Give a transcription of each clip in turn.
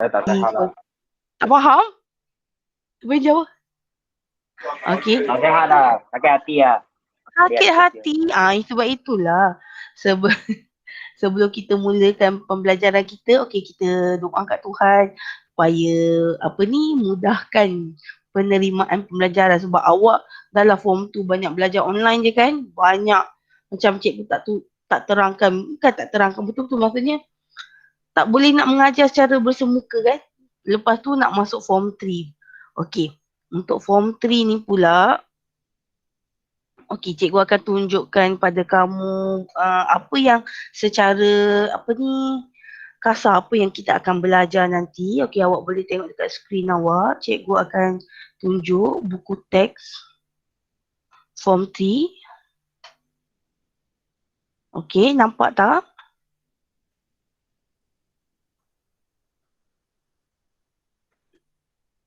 Saya tak sihat lah. Tak faham? Boleh jawab? Okey. Tak sihat lah. Sakit hati lah. Sakit hati. Sebab itulah. Sebelum kita mulakan pembelajaran kita, okey, kita doa kat Tuhan supaya mudahkan penerimaan pembelajaran, sebab awak dalam form tu banyak belajar online je kan, banyak macam cikgu tak terangkan, bukan tak terangkan betul-betul, maksudnya tak boleh nak mengajar secara bersemuka kan. Lepas tu nak masuk form 3. Okey, untuk form 3 ni pula, okey, cikgu akan tunjukkan pada kamu apa yang secara kasar apa yang kita akan belajar nanti. Okey, awak boleh tengok dekat skrin awak. Cikgu akan tunjuk buku teks form 3. Okey, nampak tak?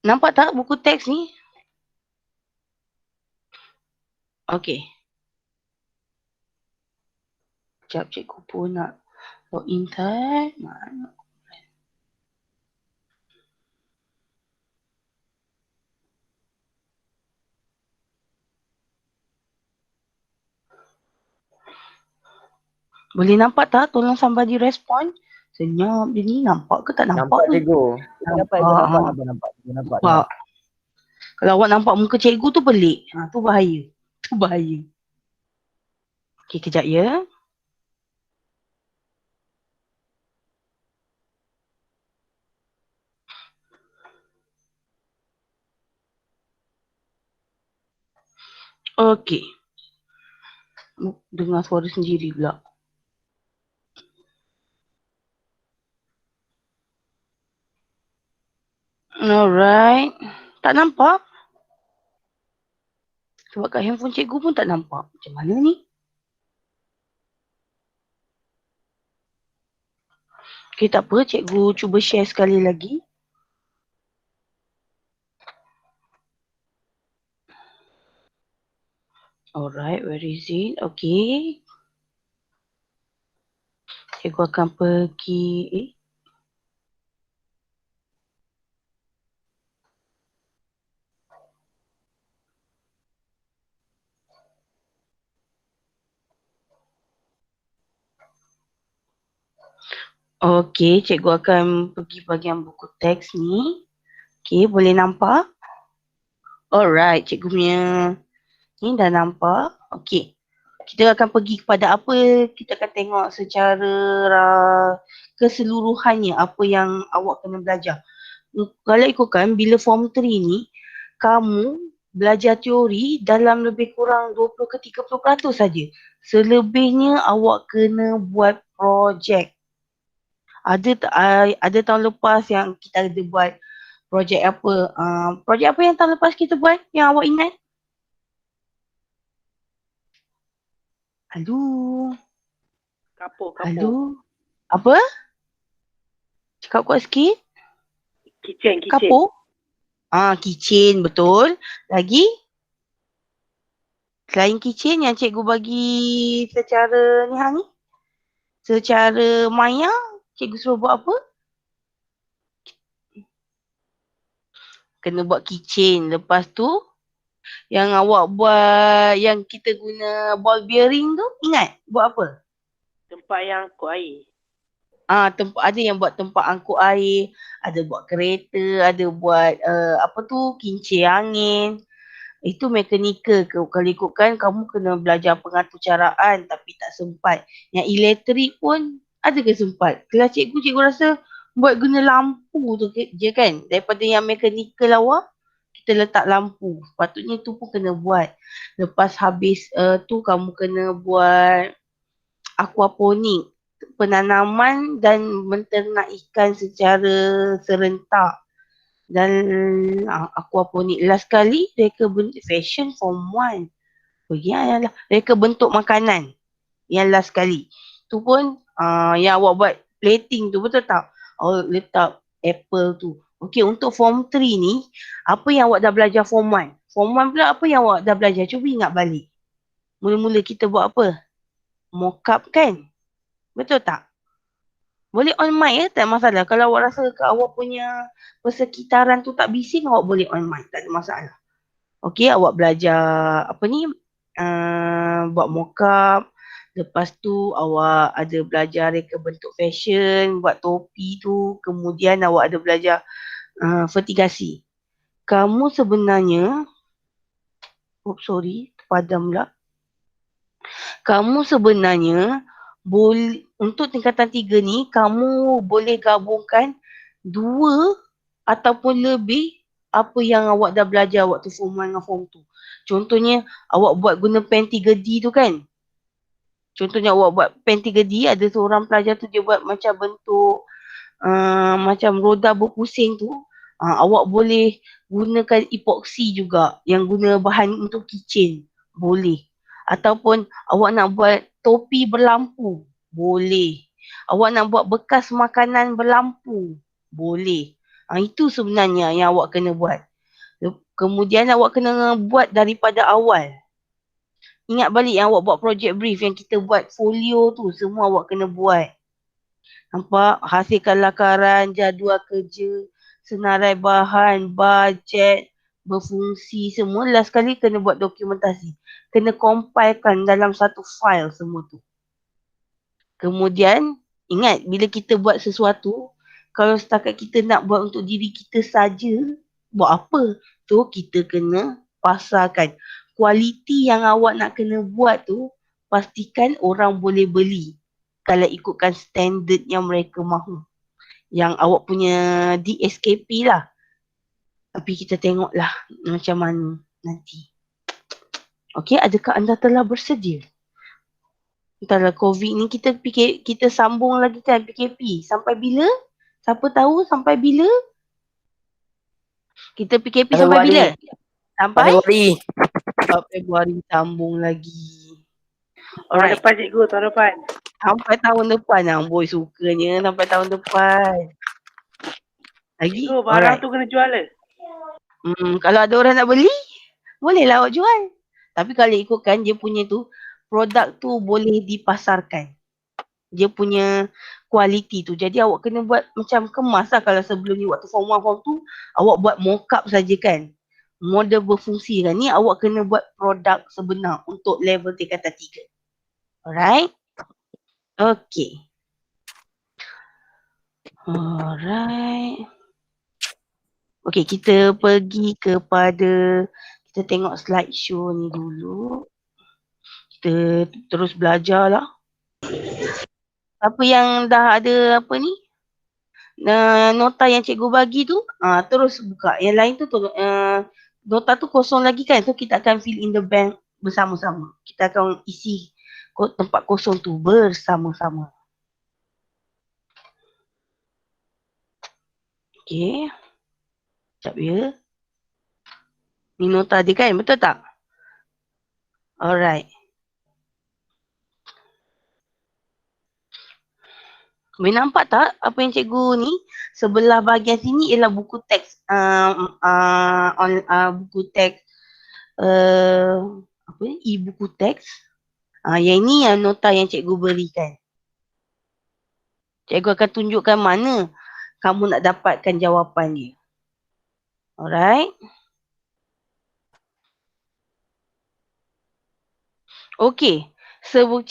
Nampak tak buku teks ni? Okey. Sekejap cikgu pun nak login kan. Mana? Boleh nampak tak? Tolong somebody respond. Senyap dia ni, nampak ke tak nampak? Nampak cikgu. Nampak. Kalau awak nampak muka cikgu tu pelik. Tu bahaya. Tu bahaya. Okey, kejap ya. Okey. Dengar suara sendiri pula. Alright. Tak nampak? Sebab kat handphone cikgu pun tak nampak. Macam mana ni? Okay, tak apa. Cikgu cuba share sekali lagi. Alright, where is it? Okay. Cikgu akan pergi. Okay, cikgu akan pergi bahagian buku teks ni. Okay, boleh nampak? Alright, cikgu punya ni dah nampak. Okay. Kita akan pergi kepada apa, kita akan tengok secara keseluruhannya apa yang awak kena belajar. Kalau ikutkan, bila form 3 ni, kamu belajar teori dalam lebih kurang 20 ke 30% saja. Selebihnya awak kena buat projek. Ada tahun lepas yang kita ada buat projek apa? Projek apa yang tahun lepas kita buat yang awak ingat? Halo? Halo? Apa? Cakap kuat sikit. Kitchen. Kapur? Kitchen, betul. Lagi? Selain kitchen yang cikgu bagi secara ni? Secara maya, cikgu suruh buat apa? Kena buat kitchen. Lepas tu, yang awak buat, yang kita guna ball bearing tu, ingat buat apa? Tempat yang angkut air. Ada yang buat tempat angkut air, ada buat kereta, ada buat kincir angin. Itu mekanikal. Kalau ikutkan, kamu kena belajar pengatur caraan tapi tak sempat. Yang elektrik pun ada ke sempat? Kelas cikgu rasa buat guna lampu tu je kan. Daripada yang mekanikal awak, kita letak lampu. Sepatutnya tu pun kena buat. Lepas habis tu kamu kena buat aquaponik. Penanaman dan menternak ikan secara serentak. Dan aquaponik last kali reka fashion form 1. Reka bentuk makanan yang last kali. Tu pun yang awak buat plating tu, betul tak? Awak letak apple tu. Okey, untuk form 3 ni, apa yang awak dah belajar form 1? Form 1 pula apa yang awak dah belajar? Cuba ingat balik. Mula-mula kita buat apa? Mock up kan? Betul tak? Boleh on mic ya, tak masalah. Kalau awak rasa awak punya persekitaran tu tak bising, awak boleh on mic, tak ada masalah. Okey, awak belajar apa ni, buat mockup. Lepas tu awak ada belajar reka bentuk fashion, buat topi tu. Kemudian awak ada belajar vertigasi. Kamu sebenarnya, terpadam pula. Kamu sebenarnya boleh, untuk tingkatan 3 ni, kamu boleh gabungkan 2 ataupun lebih apa yang awak dah belajar waktu form 1 dengan form 2. Contohnya, awak buat guna pen 3D tu kan? Contohnya awak buat pen 3D, ada seorang pelajar tu dia buat macam bentuk macam roda berpusing tu. Awak boleh gunakan epoxy juga yang guna bahan untuk keychain. Boleh. Ataupun awak nak buat topi berlampu. Boleh. Awak nak buat bekas makanan berlampu. Boleh. Itu sebenarnya yang awak kena buat. Kemudian awak kena buat daripada awal. Ingat balik yang awak buat project brief, yang kita buat folio tu, semua awak kena buat. Nampak? Hasilkan lakaran, jadual kerja, senarai bahan, bajet, berfungsi, semua. Last sekali kena buat dokumentasi. Kena compilekan dalam satu file semua tu. Kemudian, ingat bila kita buat sesuatu, kalau setakat kita nak buat untuk diri kita saja, buat apa? So, kita kena pasarkan. Kualiti yang awak nak kena buat tu, pastikan orang boleh beli. Kalau ikutkan standard yang mereka mahu. Yang awak punya DSKP lah. Tapi kita tengoklah macam mana nanti. Okey, adakah anda telah bersedia? Entahlah COVID ni kita sambung lagi kan PKP. Sampai bila? Siapa tahu sampai bila? Kita PKP sampai bila? Sampai? Februari sambung lagi. Tahun depan cikgu, tahun depan. Sampai tahun depan boy sukanya sampai tahun depan. Lagi? Cikgu, barang tu kena jual ke? Kalau ada orang nak beli, bolehlah awak jual. Tapi kalau ikutkan dia punya tu, produk tu boleh dipasarkan. Dia punya kualiti tu. Jadi awak kena buat macam kemas lah. Kalau sebelum ni waktu form 1, form 2, awak buat mock-up saja kan. Model berfungsi kan. Ni awak kena buat produk sebenar untuk level tingkatan 3. Alright? Okay. Alright. Okay, kita pergi kepada, kita tengok slideshow ni dulu. Kita terus belajar lah. Apa yang dah ada apa ni? Nota yang cikgu bagi tu, terus buka. Yang lain tu, nota tu kosong lagi kan. So kita akan fill in the blank bersama-sama. Kita akan isi tempat kosong tu bersama-sama. Okay. Sekejap ya. Ni nota dia kan, betul tak? Alright. Boleh nampak tak apa yang cikgu ni? Sebelah bahagian sini ialah buku teks. Buku teks. Apa ni? E-buku teks. Yang ini yang nota yang cikgu berikan. Cikgu akan tunjukkan mana kamu nak dapatkan jawapan dia. Alright. Okay. Sebelum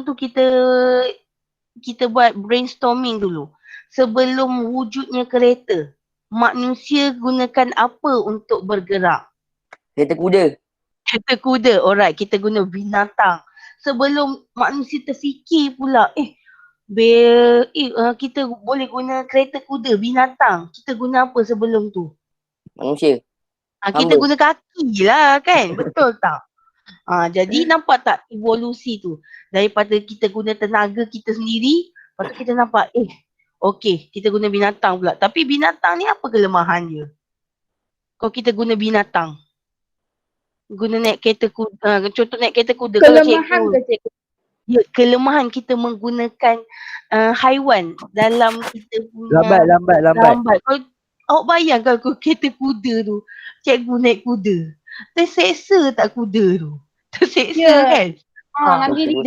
tu kita buat brainstorming dulu. Sebelum wujudnya kereta, manusia gunakan apa untuk bergerak? Kereta kuda. Kereta kuda. Alright, kita guna binatang. Sebelum manusia terfikir pula, kita boleh guna kereta kuda, binatang. Kita guna apa sebelum tu? Manusia. Kita guna kaki lah kan? Betul tak? Jadi nampak tak evolusi tu? Daripada kita guna tenaga kita sendiri, lepas tu kita nampak, okey, kita guna binatang pula. Tapi binatang ni apa kelemahan dia? Kalau kita guna binatang, guna naik kereta kuda, contoh naik kereta kuda. Kelemahan ke cikgu? Ya, kelemahan kita menggunakan haiwan dalam kita punya lambat. Kalau awak bayangkan kalau kereta kuda tu, cikgu naik kuda, terseksa tak kuda tu? Terseksa kan? Nanti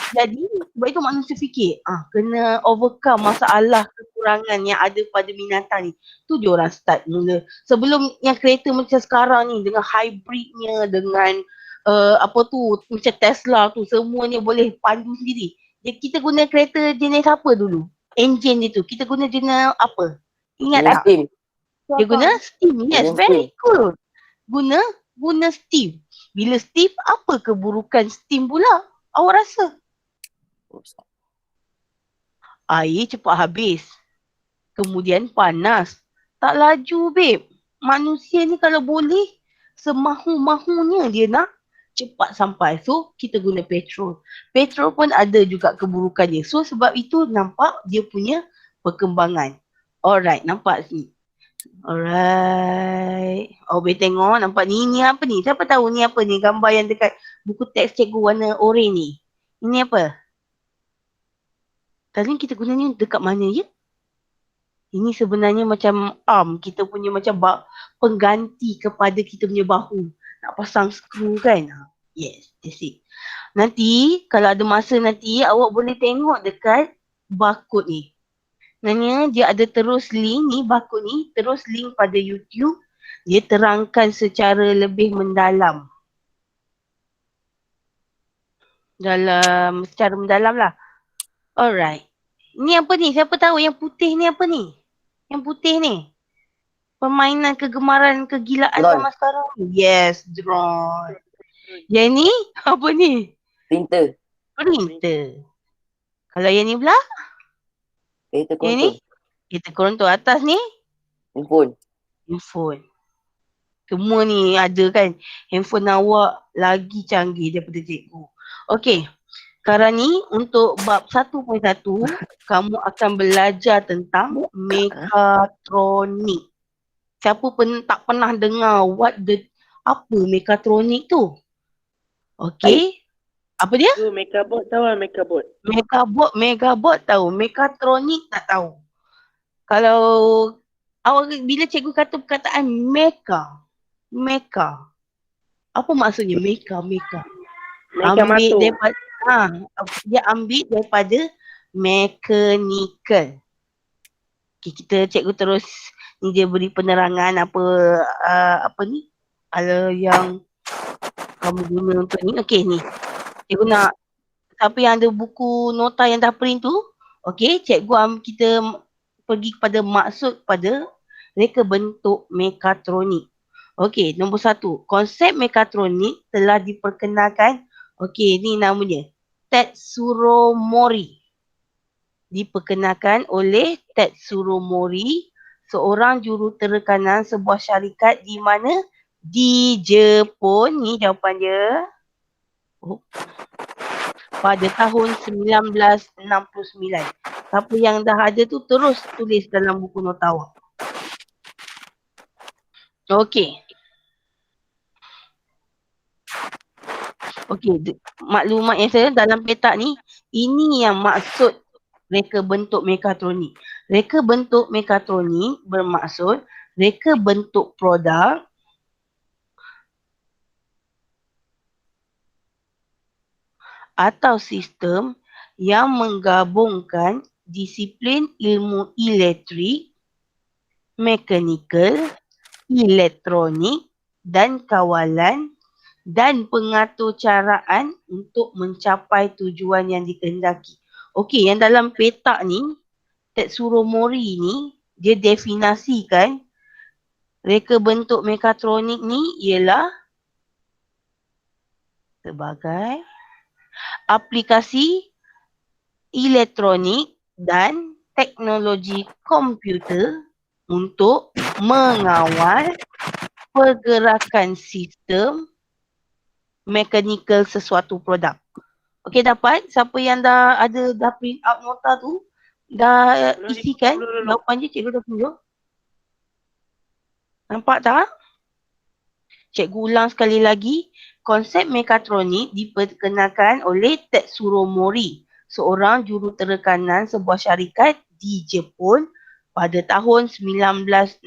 jadi sebab itu manusia fikir kena overcome masalah kekurangan yang ada pada binatang ni. Tu je orang start mula. Sebelum yang kereta macam sekarang ni dengan hybridnya, dengan macam Tesla tu semuanya boleh pandu sendiri. Jadi kita guna kereta jenis apa dulu? Enjin dia tu. Kita guna jenis apa? Ingat tak? Steam. Dia guna steam. Yes, Guna very cool. Guna steam. Bila steam, apa keburukan steam pula? Awak rasa? Air cepat habis. Kemudian panas. Tak laju, babe. Manusia ni kalau boleh, semahu-mahunya dia nak cepat sampai. So, kita guna petrol. Petrol pun ada juga keburukannya. So, sebab itu nampak dia punya perkembangan. Alright, nampak sini. Alright. Boleh tengok, nampak ni. Ni apa ni? Siapa tahu ni apa ni? Gambar yang dekat buku teks cikgu warna oranye ni. Ini apa? Tadi kita guna ni dekat mana ya? Ini sebenarnya macam arm. Kita punya macam pengganti kepada kita punya bahu. Nak pasang skru kan? Yes, that's it. Nanti kalau ada masa nanti awak boleh tengok dekat barcode ni. Sebenarnya dia ada terus link ni, barcode ni. Terus link pada YouTube. Dia terangkan secara lebih mendalam. Secara mendalam lah. Alright. Ni apa ni? Siapa tahu yang putih ni apa ni? Yang putih ni. Permainan kegemaran kegilaan zaman sekarang. Yes, drone. Yang ni apa ni? Printer. Kalau yang ni pula? Kereta Yang ni? Kereta kerontor. Atas ni? Handphone. Semua ni ada kan? Handphone awak lagi canggih daripada cikgu. Okey. Sekarang ni untuk bab 1.1 kamu akan belajar tentang mekatronik. Siapa pun tak pernah dengar apa mekatronik tu? Okey. Apa dia? Megabot tahu lah Megabot. Megabot tahu. Mekatronik tak tahu. Kalau awak bila cikgu kata perkataan meka. Apa maksudnya meka? Ambil daripada dia ambil daripada mechanical. Okay, kita cikgu terus ni dia beri penerangan apa ni? Yang kamu guna untuk ni. Okey ni. Cikgu nak siapa yang ada buku nota yang dah print tu, okey, cikgu kita pergi kepada maksud pada reka bentuk mekatronik. Okey, nombor 1. Konsep mekatronik telah diperkenalkan. Okey, ni namanya Tetsuro Mori. Diperkenalkan oleh Tetsuro Mori, seorang jurutera sebuah syarikat di mana? Di Jepun. Ni jawapan dia. Pada tahun 1969. Siapa yang dah ada tu terus tulis dalam buku nota awak. Okey. Maklumat yang saya dalam petak ni, ini yang maksud reka bentuk mekatronik. Reka bentuk mekatronik bermaksud reka bentuk produk atau sistem yang menggabungkan disiplin ilmu elektrik, mekanikal, elektronik dan kawalan dan pengaturcaraan untuk mencapai tujuan yang dikehendaki. Okey, yang dalam petak ni, Tetsuro Mori ni, dia definasikan reka bentuk mekatronik ni ialah sebagai aplikasi elektronik dan teknologi komputer untuk mengawal pergerakan sistem mekanikal sesuatu produk. Okey, dapat? Siapa yang dah print out nota tu, dah isikan jawapan je, cikgu dah tunjuk. Nampak tak? Cikgu ulang sekali lagi. Konsep mekatronik diperkenalkan oleh Tetsuro Mori, seorang jurutera sebuah syarikat di Jepun pada tahun 1969.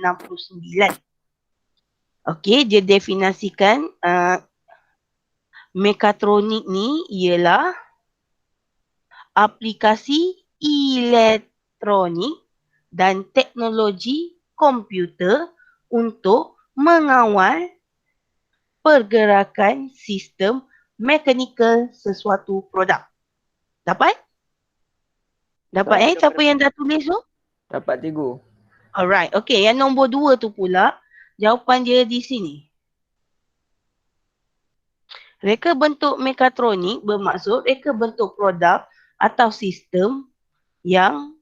Okey, dia definasikan Mekatronik ni ialah aplikasi elektronik dan teknologi komputer untuk mengawal pergerakan sistem mekanikal sesuatu produk. Dapat? Dapat siapa yang dah tulis tu? Dapat cikgu. Alright, okay. Yang nombor 2 tu pula, jawapan dia di sini. Reka bentuk mekatronik bermaksud reka bentuk produk atau sistem yang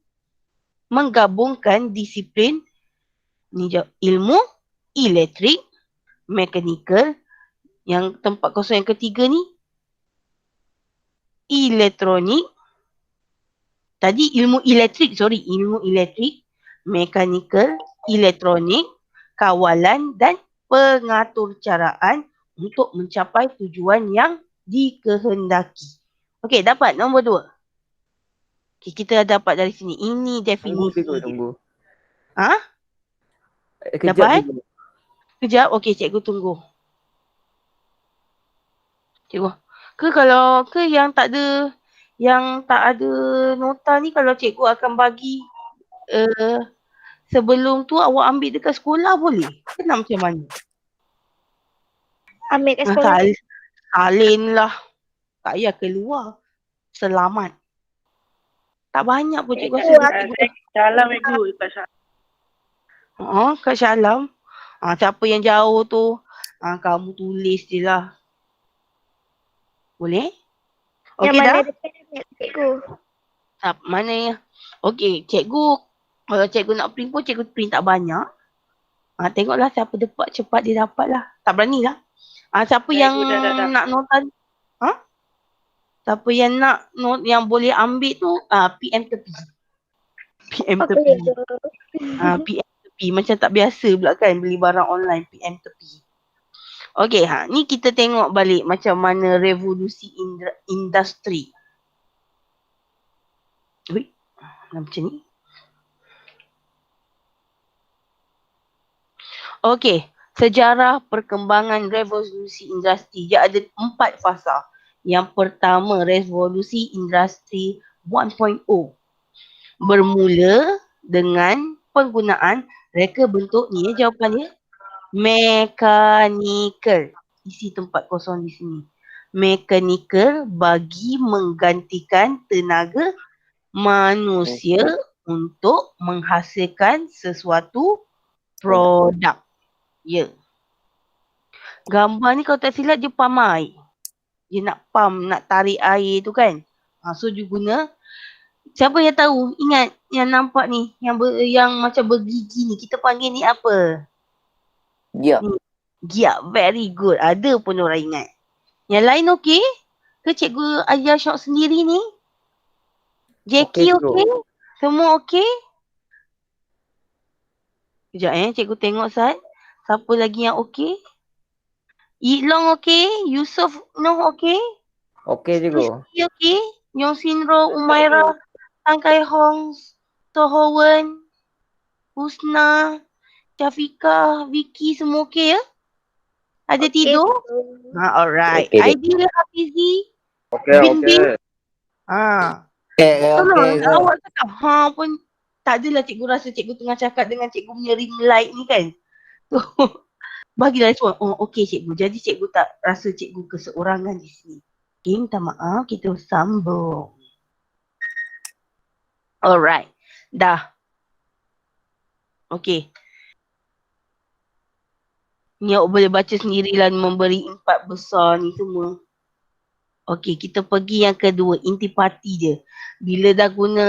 menggabungkan disiplin ilmu elektrik, mekanikal, yang tempat kosong yang ketiga ni, elektronik, tadi ilmu elektrik, mekanikal, elektronik, kawalan dan pengaturcaraan untuk mencapai tujuan yang dikehendaki. Okey, dapat nombor 2. Okay, kita dah dapat dari sini. Ini Tunggu definisi. cikgu, tunggu. Ha? Kejap Dapat? cikgu. Kejap. Okey, cikgu tunggu. Cikgu. Kalau yang tak ada nota ni, kalau cikgu akan bagi sebelum tu awak ambil dekat sekolah boleh? Kena macam mana? Ambil kat sekolah. Salin lah. Tak payah keluar. Selamat. Tak banyak pun cikgu rasa. Salam ibu kat Syah. Kat Syalam. Siapa yang jauh tu, kamu tulis je lah. Boleh? Yang Okey mana dah? dekat ambil cikgu. Mana ya? Okey, cikgu. Kalau cikgu nak print pun, cikgu print tak banyak. Tengoklah siapa dapat cepat dia dapat lah. Tak berani lah. Siapa yang dah. nak nota ni? Siapa yang nak yang boleh ambil tu, PM tepi. PM Okey, tepi. cikgu. PM tepi. Macam tak biasa pula kan beli barang online, PM tepi. Okey, ni kita tengok balik macam mana revolusi industri. Macam ni. Okey, sejarah perkembangan revolusi industri. Dia ada 4 fasa. Yang pertama, revolusi industri 1.0. Bermula dengan penggunaan reka bentuk ni jawapannya. Mechanical. Isi tempat kosong di sini. Mechanical bagi menggantikan tenaga manusia untuk menghasilkan sesuatu produk. Ya. Gambar ni kalau tak silap dia pump air. Dia nak tarik air tu kan. So dia guna. Siapa yang tahu? Ingat yang nampak ni. Yang macam bergigi ni. Kita panggil ni apa? Giap. Giap. Very good. Ada pun orang ingat. Yang lain okey? Ke cikgu ajar syok sendiri ni? Jackie okey? Semua okey? Sekejap cikgu tengok Sat. Siapa lagi yang okey? Ilong okey? Yusof Noh okey? Okey cikgu. Sushi okey? Yong Sinro, Umaira, Tang Kai Hong, Sohowen, Husna, Syafika, Vicky semua okey ya? Ada Okey, tidur? cikgu. Alright. Okey, Aidil, Hafizi, Okey. Bin. Tolong Okey. awak cakap pun tak adalah cikgu rasa cikgu tengah cakap dengan cikgu punya ring light ni kan. So, bagilah semua. Okey cikgu. Jadi cikgu tak rasa cikgu keseorangan di sini. Okay, minta maaf. Kita sambung. Alright. Dah. Okey. Ni awak boleh baca sendirilah memberi 4 besar ni semua. Okey, kita pergi yang kedua. Intipati dia. Bila dah guna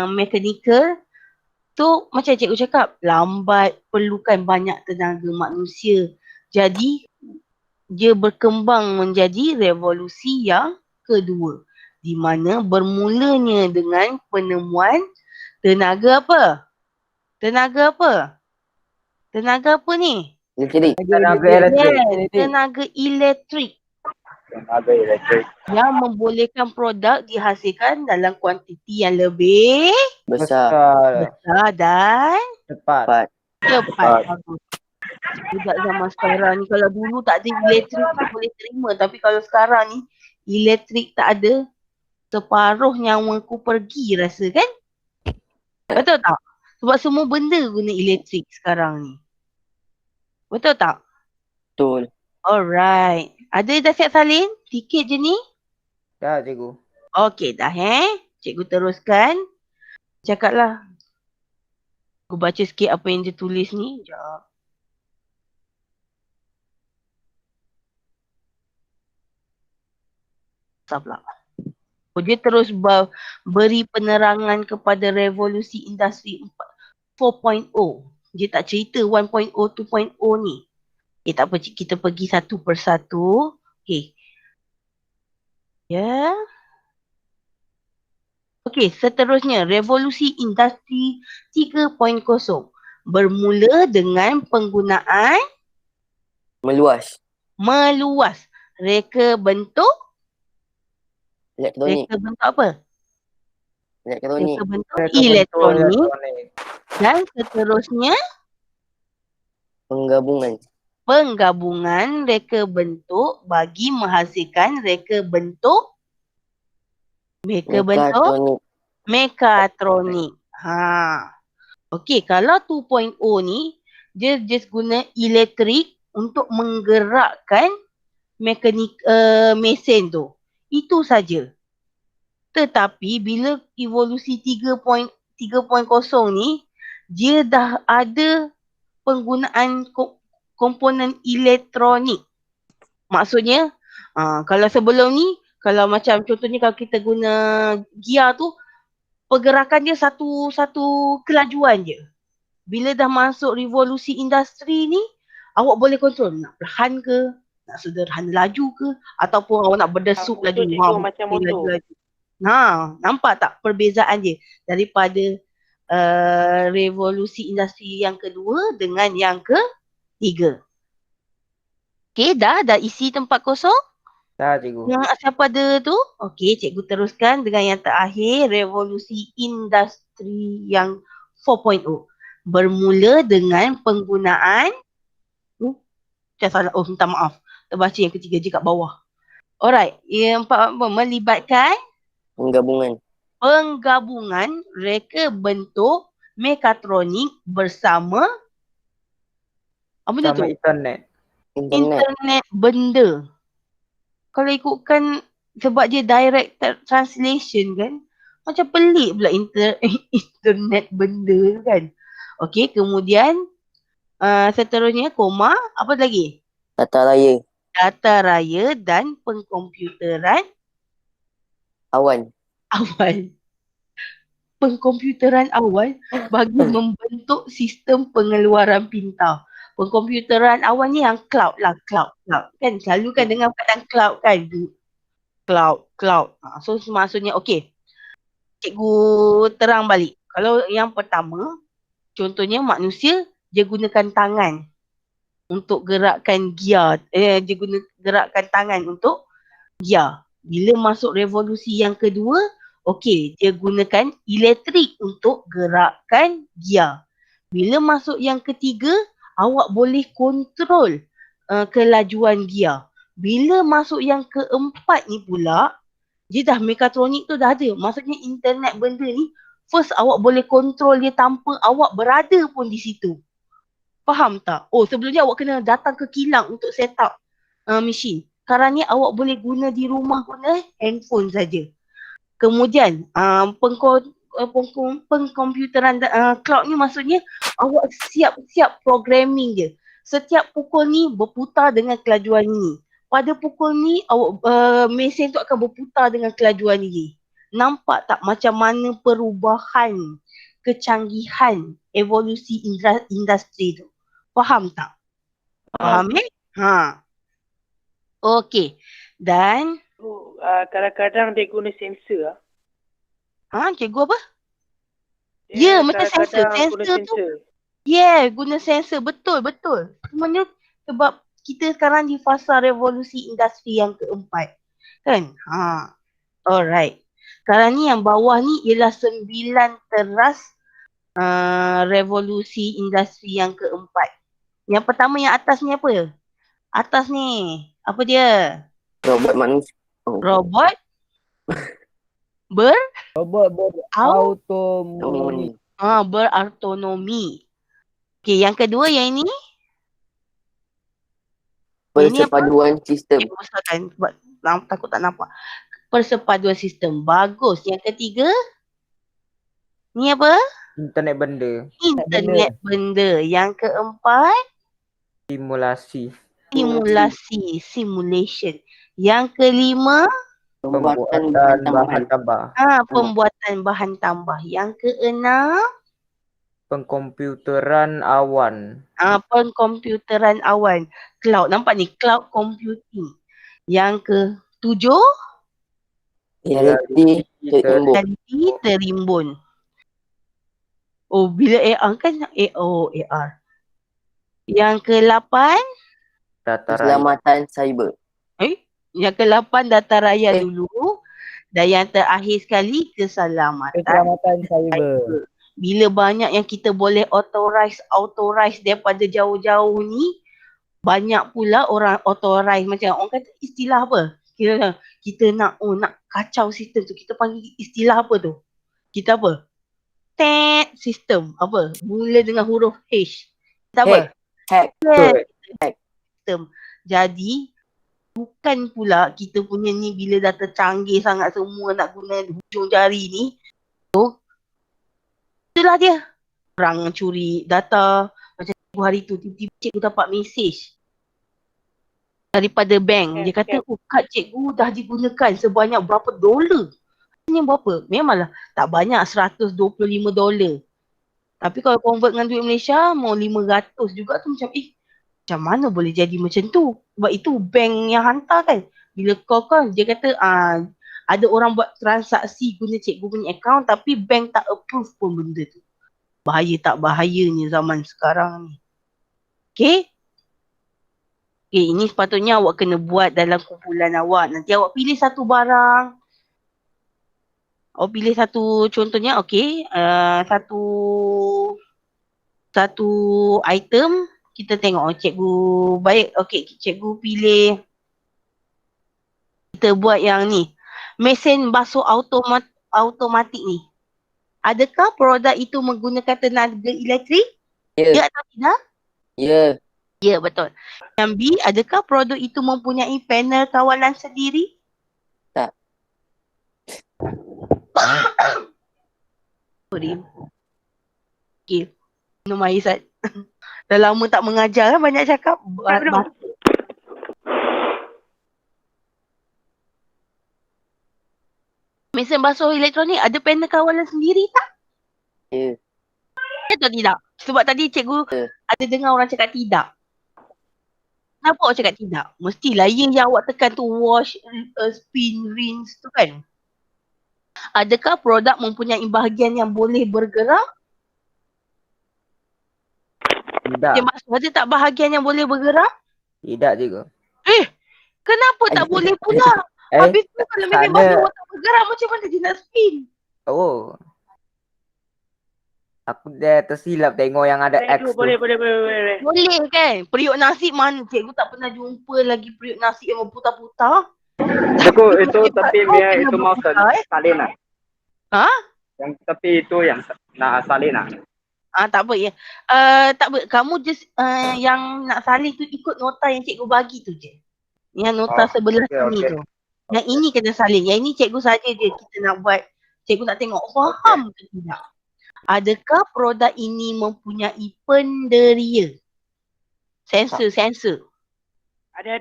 mechanical, tu macam cikgu cakap, lambat, perlukan banyak tenaga manusia. Jadi, dia berkembang menjadi revolusi yang kedua. Di mana bermulanya dengan penemuan tenaga apa? Tenaga apa? Tenaga apa ni? Elektrik. Tenaga elektrik. Tenaga elektrik. Tenaga elektrik. Yang membolehkan produk dihasilkan dalam kuantiti yang lebih Besar. Besar. besar dan Cepat. cepat. budak zaman sekarang ni. Kalau dulu tak ada elektrik tu boleh terima. Tapi kalau sekarang ni elektrik tak ada, separuh nyawaku pergi rasa kan? Betul tak? Sebab semua benda guna elektrik sekarang ni. Betul tak? Betul. Alright. Ada dah siap salin? Sikit je ni. Dah cikgu. Okey dah Cikgu teruskan. Cakaplah. Aku baca sikit apa yang dia tulis ni. Sekejap. Sabarlah. Dia terus beri penerangan kepada revolusi industri 4.0. Dia tak cerita 1.0, 2.0 ni. Okay, tak apa. Kita pergi satu persatu. Okay. Ya. Okay, seterusnya. Revolusi industri 3.0. Bermula dengan penggunaan Meluas. reka bentuk. Elektronik. Reka bentuk apa? Elektronik. Reka bentuk Reka bentuk elektronik. elektronik. Dan seterusnya Penggabungan. reka bentuk bagi menghasilkan reka bentuk Mekatronik. mekatronik. Okey, kalau 2.0 ni dia just guna elektrik untuk menggerakkan mesin tu. Itu saja. Tetapi bila evolusi 3.0 ni dia dah ada penggunaan komponen elektronik. Maksudnya kalau sebelum ni, kalau macam contohnya kalau kita guna gear tu, pergerakan dia satu kelajuan je. Bila dah masuk revolusi industri ni, awak boleh kontrol nak perlahan ke, nak sederhana laju ke, ataupun awak nak berdesuk laju. Macam motor. Nampak tak perbezaan dia daripada revolusi industri yang kedua dengan yang ketiga. Okey, dah isi tempat kosong? Dah cikgu. Yang siapa ada tu? Okey, cikgu teruskan dengan yang terakhir, revolusi industri yang 4.0. Bermula dengan penggunaan minta maaf. Terbaca yang ketiga je kat bawah. Alright, yang empat melibatkan penggabungan reka bentuk mekatronik bersama apa benda tu? Internet benda. Kalau ikutkan sebab dia direct translation kan, macam pelik pula internet benda kan. Okey, kemudian seterusnya koma, apa lagi? Tata raya dan pengkomputeran awan. Pengkomputeran awal bagi membentuk sistem pengeluaran pintar. Pengkomputeran awal ni yang cloud kan, selalu kan dengar perkataan cloud kan, cloud. So maksudnya okey, cikgu terang balik. Kalau yang pertama, contohnya manusia dia gunakan tangan untuk gerakkan gear, dia guna gerakkan tangan untuk gear. Bila masuk revolusi yang kedua, okey, dia gunakan elektrik untuk gerakkan gear. Bila masuk yang ketiga, awak boleh kontrol kelajuan gear. Bila masuk yang keempat ni pula, dia dah mekatronik tu dah ada. Maksudnya internet benda ni, first awak boleh kontrol dia tanpa awak berada pun di situ. Faham tak? Oh, sebelumnya awak kena datang ke kilang untuk set up mesin. Sekarang ni awak boleh guna di rumah guna handphone saja. Kemudian pengkomputeran cloud ni maksudnya awak siap-siap programming je. Setiap pukul ni berputar dengan kelajuan ini. Pada pukul ni awak mesin tu akan berputar dengan kelajuan ini. Nampak tak macam mana perubahan, kecanggihan, evolusi industri tu? Faham tak? Faham Okey. Dan Kadang-kadang dia guna sensor. cikgu apa? Ya, macam sensor. Sensor tu. Guna sensor. Betul. Sebenarnya sebab kita sekarang di fasa revolusi industri yang keempat. Kan? Alright. Sekarang ni yang bawah ni ialah 9 teras revolusi industri yang keempat. Yang pertama yang atas ni apa? Atas ni. Apa dia? Robot manusia. Oh. Robot Robot Autonomi. berautonomi. Okey, yang kedua yang ini. Ini apa? Persepaduan sistem. Besarkan sebab takut tak nampak. Persepaduan sistem. Bagus. Yang ketiga. Ni apa? internet benda. Internet benda. Yang keempat. Simulasi. Simulation. Yang kelima. Pembuatan bahan tambah. Pembuatan bahan tambah. Yang keenam. Pengkomputeran awan. Pengkomputeran awan. Cloud. Nampak ni? Cloud computing. Yang ketujuh. Realiti terimbun. Realiti terimbun. Oh, bila AR kan? AR. Yang ke-8. Data raya. Keselamatan cyber. Yang ke-8 data raya dulu. Dan yang terakhir sekali keselamatan cyber. Bila banyak yang kita boleh authorize daripada jauh-jauh ni, banyak pula orang authorize. Macam orang kata istilah apa? Kita nak kacau sistem tu. Kita panggil istilah apa tu? Kita apa? Sistem. Apa? Mula dengan huruf H. Kita apa? Hack. Sistem. Jadi, bukan pula kita punya ni bila dah tercanggih sangat semua nak guna hujung jari ni. Itulah dia. Orang curi data. Macam hari tu tiba-tiba cikgu dapat mesej daripada bank. Dia kata, kad cikgu dah digunakan sebanyak berapa dolar. Hanya berapa? Memanglah tak banyak, $125. Tapi kalau convert dengan duit Malaysia, mau 500 juga tu macam, macam mana boleh jadi macam tu? Sebab itu bank yang hantar kan. Bila call kan, dia kata, ada orang buat transaksi guna cikgu punya account tapi bank tak approve pun benda tu. Bahaya tak bahayanya zaman sekarang ni. Okay, ini sepatutnya awak kena buat dalam kumpulan awak. Nanti awak pilih satu barang. Awak pilih satu, contohnya, satu item. Kita tengok, cikgu baik. Cikgu pilih. Kita buat yang ni. Mesin basuh automatik ni. Adakah produk itu menggunakan tenaga elektrik? Ya atau tidak? Ya. Ya, betul. Yang B, adakah produk itu mempunyai panel kawalan sendiri? Tak. Sorry. Okay. Minum air, Sat. Dah lama tak mengajar kan, banyak cakap. Mesin basuh elektronik ada panel kawalan sendiri tak? Ya. Atau tidak? Sebab tadi cikgu ada dengar orang cakap tidak. Kenapa awak cakap tidak? Mestilah yang awak tekan tu wash, spin, rinse tu kan. Adakah produk mempunyai bahagian yang boleh bergerak? Tidak. Ada tak bahagian yang boleh bergerak? Tidak juga. Kenapa tak boleh pula? Habis tu kalau mesin basuh tak bergerak, macam mana dia nak spin? Oh. Aku dah tersilap tengok yang ada X tu. Boleh. Boleh kan? Periuk nasi mana? Cikgu tak pernah jumpa lagi periuk nasi yang berputar-putar. Cikgu, itu tapi dia itu mau salin lah. Yang tapi itu yang nak salin lah. Tak apa ya. Tak apa. Kamu just yang nak salin tu ikut nota yang cikgu bagi tu je. Yang nota sebelah sini tu. Yang ini kena salin. Yang ini cikgu saja je kita nak buat. Cikgu nak tengok faham ke tidak. Adakah produk ini mempunyai penderia? Sensor. Ada.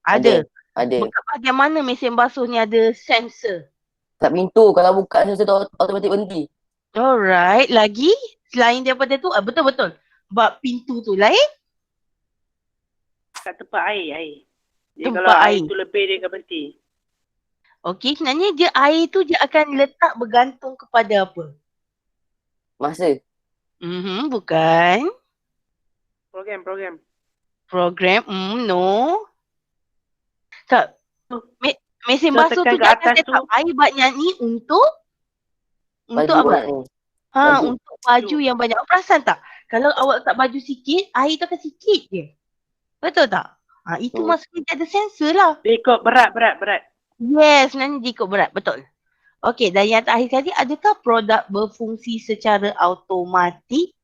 Ada. Ada. Bahagian mana mesin basuh ni ada sensor? Kat pintu, kalau buka sensor tu automatik berhenti. Alright, lagi selain daripada tu, betul-betul. Bab pintu tu lain? Kat tempat air. Jadi Tempat kalau air air tu lebih dia akan berhenti. Okey, sebenarnya dia air tu dia akan letak bergantung kepada apa? Masa. Bukan. Program. No. Tak. Mesin So, basuh tu tekan dia ke akan atas set up tu. air banyak ni untuk Bagi apa? orang ni. Baju. Untuk baju yang banyak. Perasan tak? Kalau awak letak baju sikit, air tu akan sikit je. Betul tak? Itu Betul. maksudnya dia ada sensor lah. Dia ikut berat. Yes, sebenarnya dia ikut berat. Betul. Okey, dan yang terakhir kali, adakah produk berfungsi secara automatik?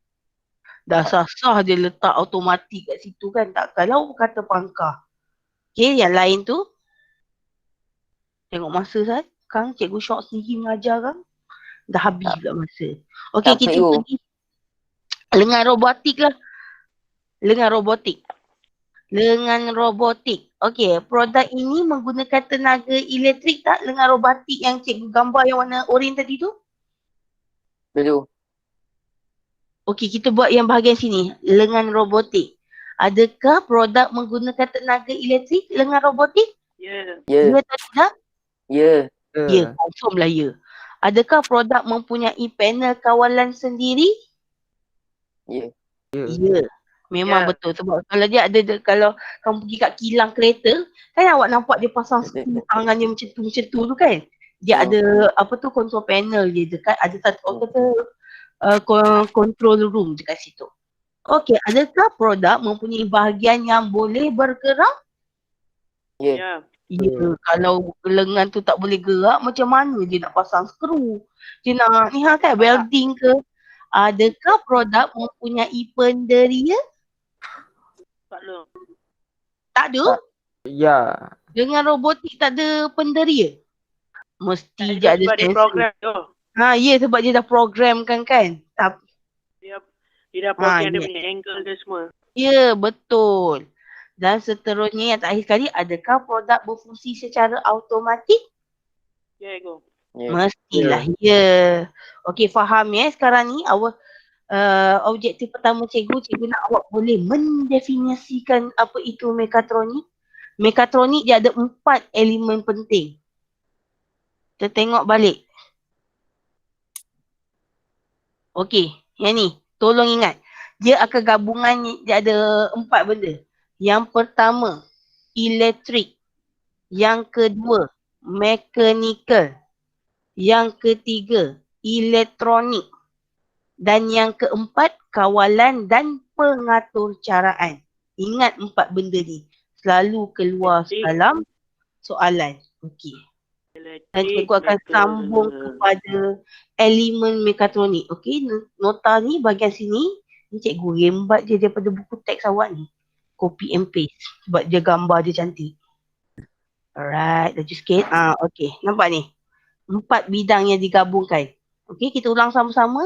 Dah sah-sah dia letak automatik kat situ kan. Tak kalau kata pangkah. Okey, yang lain tu. Tengok masa saya. Kang, cikgu Syok sendiri mengajar kan. Dah habis pula masa. Okey, Capek kita tu. pergi lengan robotik lah. Lengan robotik. Okey, produk ini menggunakan tenaga elektrik tak? Lengan robotik yang cikgu gambar yang warna oranye tadi tu? Dulu. Okey, kita buat yang bahagian sini. Lengan robotik. Adakah produk menggunakan tenaga elektrik lengan robotik? Ya. Ya. Ya atau tidak? Ya. Ya, confirm lah ya. Adakah produk mempunyai panel kawalan sendiri? Ya. Ya. Memang Ya. betul sebab kalau dia ada kalau kamu pergi kat kilang kereta, kan awak nampak dia pasang skru tangan dia macam tu kan. Dia ada apa tu control panel dia dekat ada satu orang kata control room dekat situ. Okey, adakah produk mempunyai bahagian yang boleh bergerak? Ya. Ya, kalau lengan tu tak boleh gerak, macam mana dia nak pasang skru? Dia nak ni kan welding ke? Adakah produk mempunyai penderia? Tak lu. Tak ada? Ya. Dengan robotik tak ada penderia? Mesti dia ada Sebab dia sensor. program tu. Ya sebab dia dah programkan kan? Dia dah program dia yes. punya angle dia semua. Ya, betul. Dan seterusnya yang terakhir sekali, adakah produk berfungsi secara automatik? Ya, Ego. Ya. Mestilah ya. Okey, faham ya sekarang ni awak objektif pertama cikgu nak awak boleh mendefinisikan apa itu mekatronik. Mekatronik dia ada 4 elemen penting. Kita tengok balik. Okey, yang ni tolong ingat. Dia akan gabungan dia ada 4 benda. Yang pertama, elektrik. Yang kedua, mechanical. Yang ketiga, elektronik. Dan yang keempat, kawalan dan pengaturcaraan. Ingat 4 benda ni. Selalu keluar dalam soalan. Okey. Dan cikgu akan sambung kepada elemen mekatronik. Okey, nota ni bahagian sini. Ni cikgu rembat je daripada buku teks awak ni. Copy and paste. Sebab dia gambar dia cantik. Alright, laju sikit. Okey, nampak ni. 4 bidang yang digabungkan. Okey, kita ulang sama-sama.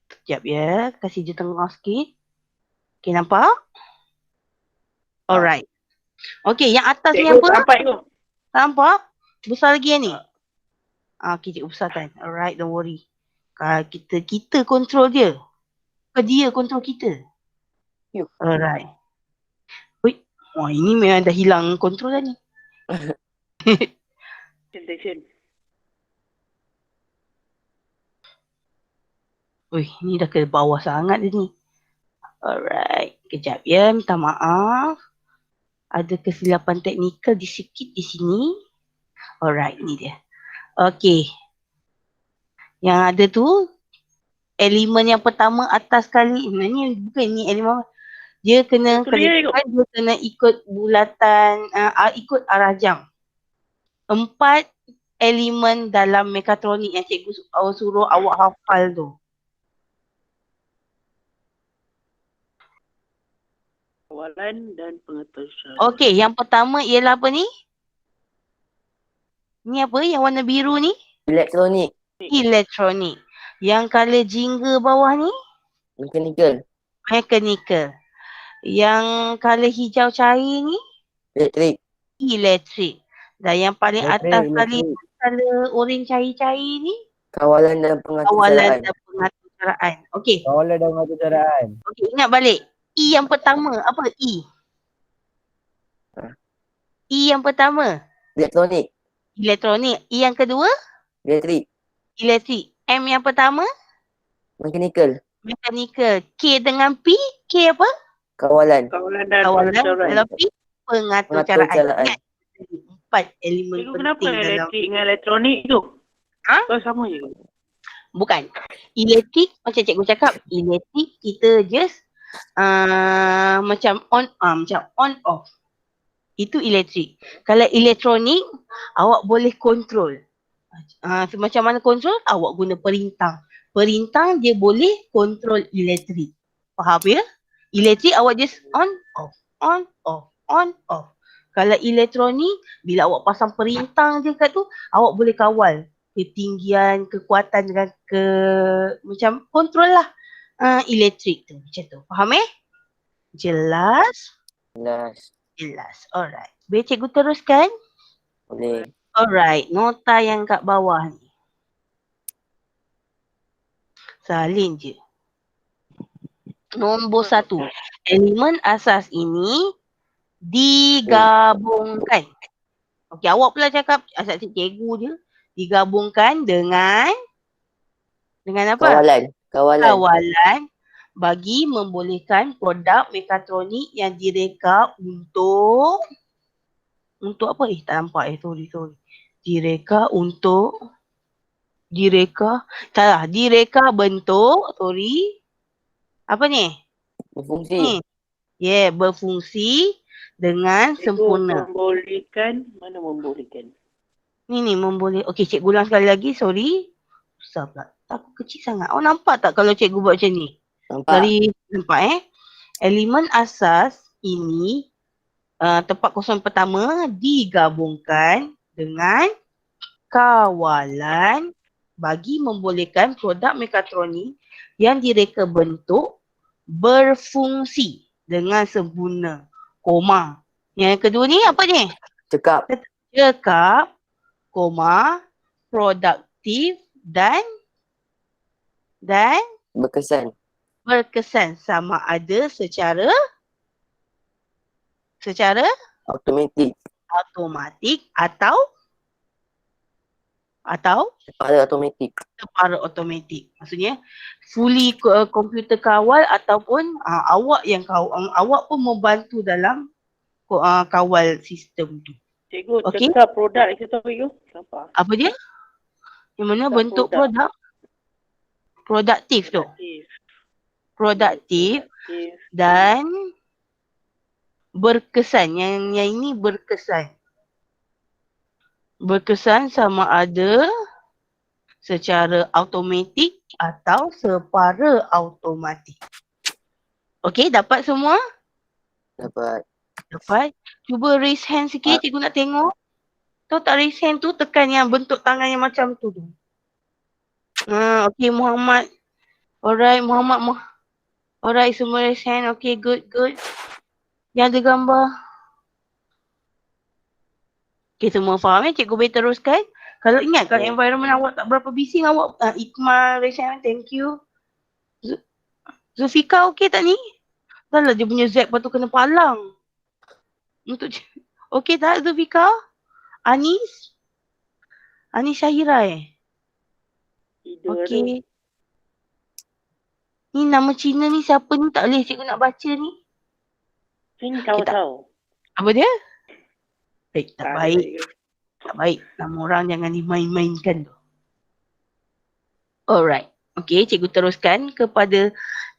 Sekejap ya, kasih je tengah sikit. Okey, nampak? Alright. Okey, yang atas ni apa? Nampak tu. Nampak? Besar lagi yang ni? Okey, cikgu besarkan. Alright, don't worry. Kita control dia. Dia control kita. Alright. Wah, ini memang dah hilang kontrol dah ni. Presentation. Ni dah ke bawah sangat dia ni. Alright. Kejap ya, minta maaf. Ada kesilapan teknikal sikit di sini. Alright, ni dia. Okey. Yang ada tu, elemen yang pertama atas sekali. Ni bukan ni elemen. Dia kena ikut bulatan, ikut arah jam. 4 elemen dalam mekatronik yang cikgu suruh awak hafal tu. Kawalan dan pengetahuan. Okey, yang pertama ialah apa ni? Ni apa yang warna biru ni? Elektronik. Elektronik. Yang color jingga bawah ni? Mechanical. Yang color hijau cair ni? Elektrik. Dan yang paling atas sekali color oren cair-cair ni? Kawalan dan pengaturcaraan. Okey. Kawalan dan pengaturcaraan. Okey, ingat balik. E yang pertama, apa E? E yang pertama? Elektronik. E yang kedua? Elektrik. M yang pertama? Mechanical. K dengan P? K apa? Kawalan dan Kalau P, pengaturcaraan. Pengaturcaraan. 4 elemen Cikgu, kenapa penting dalam elektrik dengan elektronik tu? Ha? Kau sama je. Bukan. Elektrik macam cikgu cakap, elektrik kita just macam on off. Itu elektrik. Kalau elektronik, awak boleh kontrol. Macam mana kontrol? Awak guna perintah. Perintah dia boleh kontrol elektrik. Faham ya? Elektrik awak just on off, on off, on off. Kalau elektronik, bila awak pasang perintah je kat tu, awak boleh kawal ketinggian, kekuatan dengan macam kontrol lah elektrik tu. Macam tu. Faham Jelas? Jelas. Alright. Boleh cikgu teruskan? Boleh. Alright. Nota yang kat bawah ni. Salin je. Nombor 1. Elemen asas ini digabungkan. Okey, awak pula cakap asal cikgu je. Digabungkan dengan apa? Kawalan bagi membolehkan produk mekatronik yang direka untuk apa? Tak nampak sorry. Direka bentuk, apa ni? Berfungsi. Berfungsi dengan sempurna. Membolehkan. Ni memboleh. Okey, cikgu ulang sekali lagi, sorry. Susah pula. Aku kecil sangat. Nampak tak kalau cikgu buat macam ni? Nampak Elemen asas ini tempat kosong pertama digabungkan dengan kawalan bagi membolehkan produk mekatronik yang direka bentuk berfungsi dengan sempurna. Koma. Yang kedua ni apa ni? Cekap, koma, produktif dan berkesan sama ada secara automatik atau secara automatik. Maksudnya fully komputer kawal ataupun awak pun membantu dalam kawal sistem tu. Cikgu, cakap produk kita tahu kenapa? Apa dia? Yang mana bentuk produk? Produktif tu. Produktif dan berkesan. Yang ini berkesan. Berkesan sama ada secara automatik atau separa automatik. Okey, dapat semua? Dapat. Cuba raise hand sikit, cikgu nak tengok. Tahu tak raise hand tu, tekan yang bentuk tangan yang macam tu. Okey, Muhammad. Alright, Muhammad. Alright, semua raise hand. Okey, good. Yang ada gambar. Okey, semua faham cikgu boleh teruskan. Kalau ingat, kalau environment awak tak berapa bising, awak Iqmal raise hand, thank you. Zulfika okey tak ni? Dah lah dia punya Z lepas tu kena palang. Okey tak Zulfika? Anis Syahira Okey. Ni nama Cina ni siapa ni? Tak boleh cikgu nak baca ni. Cina tahu. Apa dia? Tak baik. Nama orang jangan dimain-mainkan tu. Alright. Okey, cikgu teruskan kepada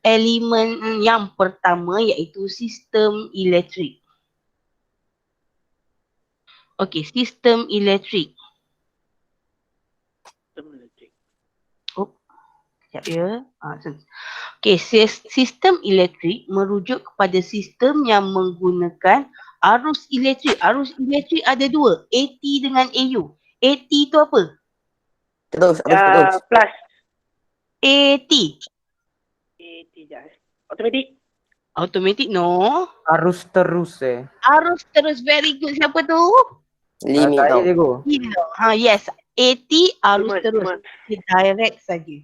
elemen yang pertama iaitu sistem elektrik. Okey, sistem elektrik. Sekejap ya. Okey, sistem elektrik merujuk kepada sistem yang menggunakan arus elektrik. Arus elektrik ada dua, AT dengan AU. AT tu apa? Terus. Plus. AT. AT dah. Automatik. Automatic no. Arus terus Arus terus, very good. Siapa tu? Limit tau. Yes. AT arus terus. Direct saja.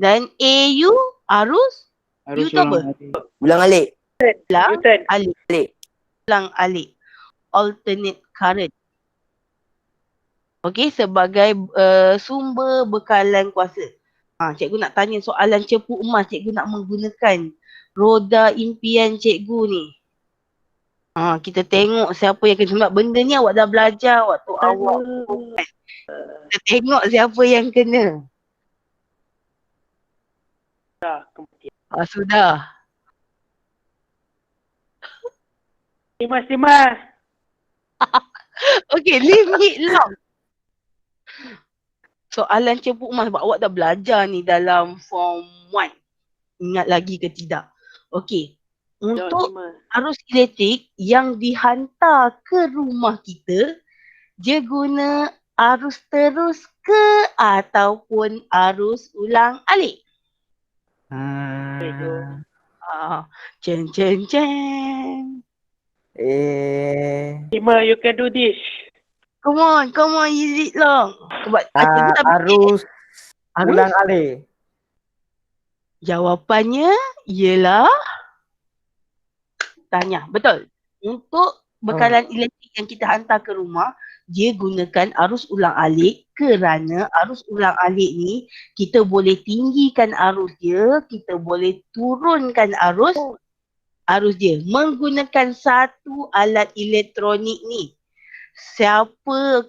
Dan AU arus U tu apa? Ulang alik. Ulang alik. Alternate current. Okey, sebagai sumber bekalan kuasa. Cikgu nak tanya soalan cepu emas, cikgu nak menggunakan roda impian cikgu ni. Kita tengok siapa yang kena. Sebab benda ni awak dah belajar waktu awak. Kita tengok siapa yang kena. Dah, kemudian. Sudah. Simas. Okay, leave it long. Soalan Cik Mak sebab awak dah belajar ni dalam form 1. Ingat lagi ke tidak? Okey. Untuk arus elektrik yang dihantar ke rumah kita, dia guna arus terus ke ataupun arus ulang alik? Ceng ceng ceng. Sima, you can do this. Come on, use it long. Sebab Arus ulang alik. Jawapannya ialah tanya. Betul. Untuk bekalan elektrik yang kita hantar ke rumah, dia gunakan arus ulang alik kerana arus ulang alik ni kita boleh tinggikan arus dia, kita boleh turunkan arus dia menggunakan satu alat elektronik ni. Siapa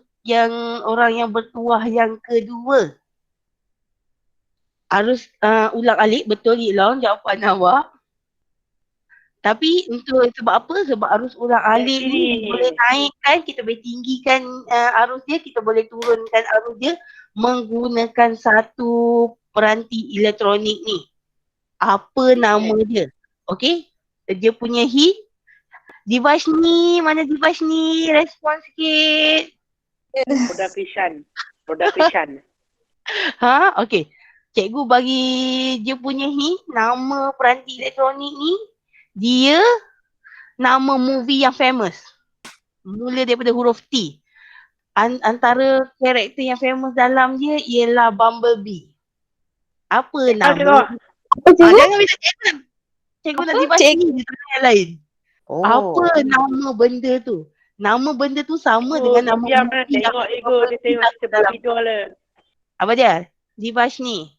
orang yang bertuah yang kedua? Arus ulang alik, betul Ilham jawapan awak. Tapi sebab apa? Sebab arus ulang alik ni boleh naikkan, kita boleh tinggikan arus dia, kita boleh turunkan arus dia menggunakan satu peranti elektronik ni. Apa nama dia? Okey? Dia punya hint. Device ni, mana device ni? Respon sikit. Produk Krishan. Okey. Cikgu bagi dia punya hint, nama peranti elektronik ni, dia nama movie yang famous. Mula daripada huruf T. Antara karakter yang famous dalam dia ialah Bumblebee. Apa nama? Jangan minta cikgu. Cikgu nak dibahas ni, dia tak yang lain. Apa nama benda tu? Nama benda tu sama dengan nama movie yang dia tengok video lah. Apa dia? Divash ni.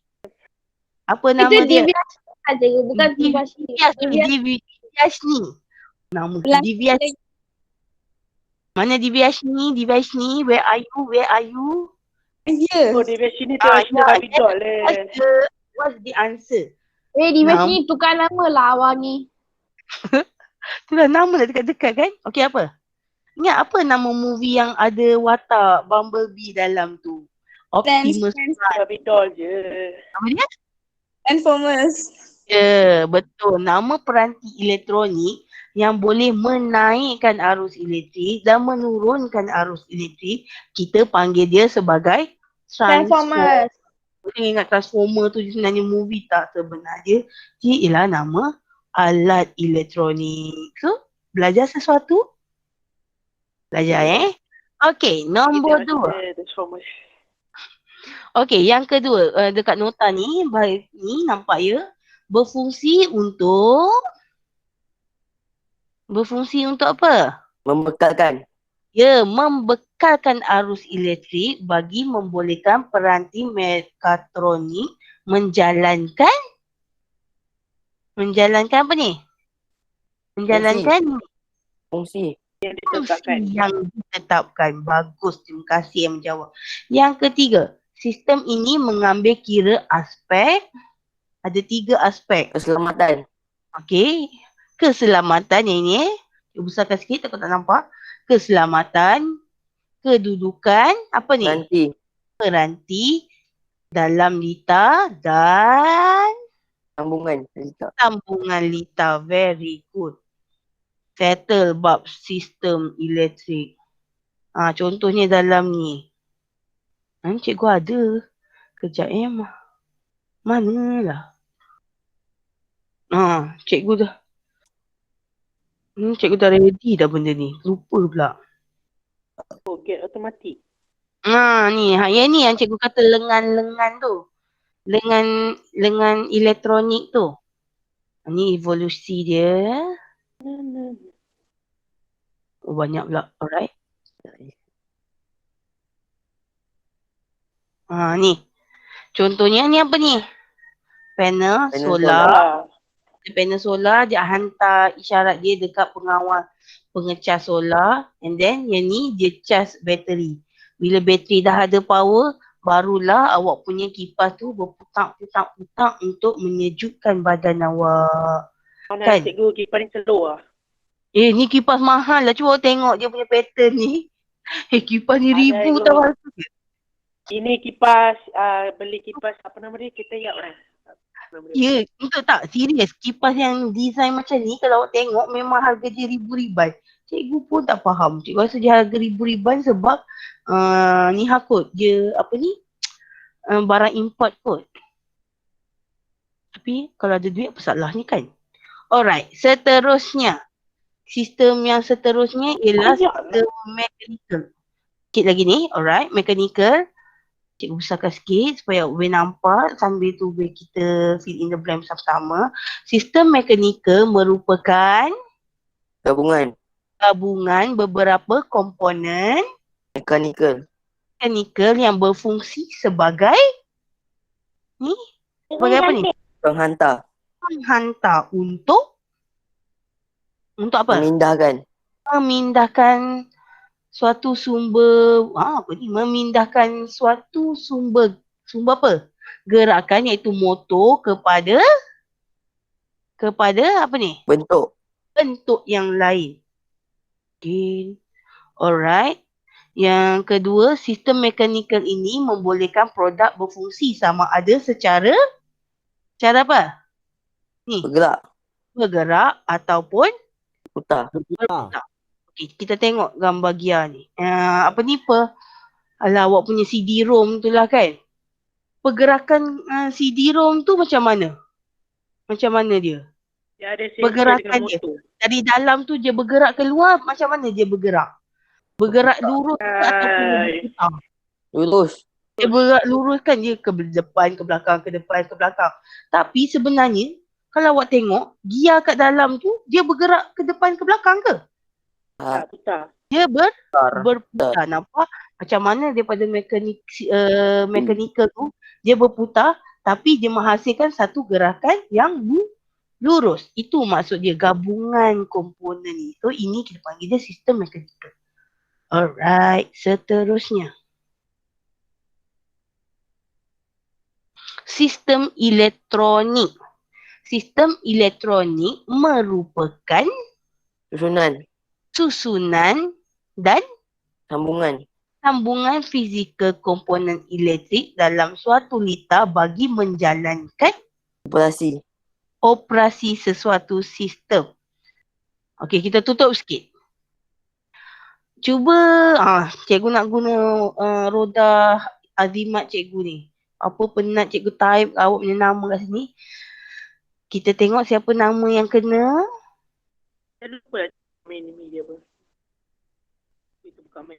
Apa nama dia? Itu Diviash saja, bukan Diviash ni. Diviash ni. Nama Diviash. Mana Diviash ni? Diviash ni. Where are you? Ya. Diviash ni tengok cerita video lah. What's the answer? Diviash ni tukar nama lah awak ni. Itulah nama dah dekat-dekat kan? Okey apa? Ingat apa nama movie yang ada watak Bumblebee dalam tu? Optimus Prime. Video je. Apa dia? Transformers. Ya, betul. Nama peranti elektronik yang boleh menaikkan arus elektrik dan menurunkan arus elektrik, kita panggil dia sebagai Transformers. Boleh ingat Transformer tu sebenarnya movie tak? Sebenarnya dia ialah nama alat elektronik. So, belajar sesuatu? Belajar Okey, nombor 2. Okey, yang kedua, dekat nota ni, ni nampak ya, berfungsi untuk apa? Membekalkan. Ya, membekalkan arus elektrik bagi membolehkan peranti mekatronik menjalankan apa ni? Menjalankan fungsi yang ditetapkan. Bagus, terima kasih yang menjawab. Yang ketiga, sistem ini mengambil kira aspek, ada 3 aspek. keselamatan. Okey, keselamatan yang ini cuba besarkan sikit, aku tak nampak. Keselamatan, kedudukan, apa ni? Peranti dalam litar dan sambungan litar. Very good. Settle bab sistem elektrik. Contohnya dalam ni. Cikgu ada. Kejap manalah. Cikgu dah. Cikgu dah ready dah benda ni. Lupa pula. Gate automatik. Ni. Yang ni yang cikgu kata lengan-lengan tu. Lengan elektronik tu. Ni evolusi dia. Banyak pula. Alright. Ni. Contohnya ni apa ni? Panel solar. Panel solar, dia hantar isyarat dia dekat pengawal pengecas solar, and then yang ni dia cas bateri. Bila bateri dah ada power, barulah awak punya kipas tu berputar-putar-putar untuk menyejukkan badan awak. Mana Kan? cikgu kipas ni slow lah. Ni kipas mahal lah. Cuba awak tengok dia punya pattern ni. Kipas ni Ada ribu cikgu. tau. Ini kipas, beli kipas apa nama dia? Kita ingat kan? Ya, untuk tak serius. Kipas yang design macam ni kalau awak tengok memang harga dia ribu-riban. Cikgu pun tak faham. Cikgu rasa dia harga ribu-riban sebab ni kot. Dia apa ni? Barang import kot. Tapi kalau ada duit apa salahnya kan? Alright, seterusnya. Sistem yang seterusnya ialah sistem mechanical. Sikit lagi ni, alright, mechanical. Cikgu besarkan sikit supaya boleh nampak sambil tu boleh kita fill in the blank sama-sama. Sistem mechanical merupakan Gabungan. beberapa komponen Mechanical. yang berfungsi sebagai apa ni? Penghantar. Penghantar untuk apa? Memindahkan suatu sumber memindahkan suatu sumber apa? Gerakan iaitu motor kepada apa ni? Bentuk yang lain. Okay. Alright. Yang kedua, sistem mechanical ini membolehkan produk berfungsi sama ada secara apa? Ni. Bergerak ataupun putar. berputar. Okay, kita tengok gambar gear ni. Awak punya CD-ROM tu lah kan. Pergerakan CD-ROM tu macam mana? Macam mana dia? Dia ada Pergerakan dia. Dari dalam tu dia bergerak keluar, macam mana dia bergerak? Bergerak lurus ataupun berputar? Lurus. Dia bergerak lurus kan, dia ke depan, ke belakang, ke depan, ke belakang. Tapi sebenarnya, kalau awak tengok, gear kat dalam tu, dia bergerak ke depan, ke belakang ke? Putar. Dia berputar. Nampak macam mana daripada mechanical tu, dia berputar, tapi dia menghasilkan satu gerakan yang lurus. Itu maksud dia gabungan komponen ni. So ini kita panggil dia sistem mechanical. Alright, seterusnya. Sistem elektronik. Sistem elektronik merupakan susunan dan sambungan fizikal komponen elektrik dalam suatu litar bagi menjalankan operasi sesuatu sistem. Okey, kita tutup sikit. Cuba cikgu nak guna roda azimat cikgu ni. Apa penat cikgu type awak punya nama kat sini. Kita tengok siapa nama yang kena. Saya lupa main dia apa. Itu bukan main.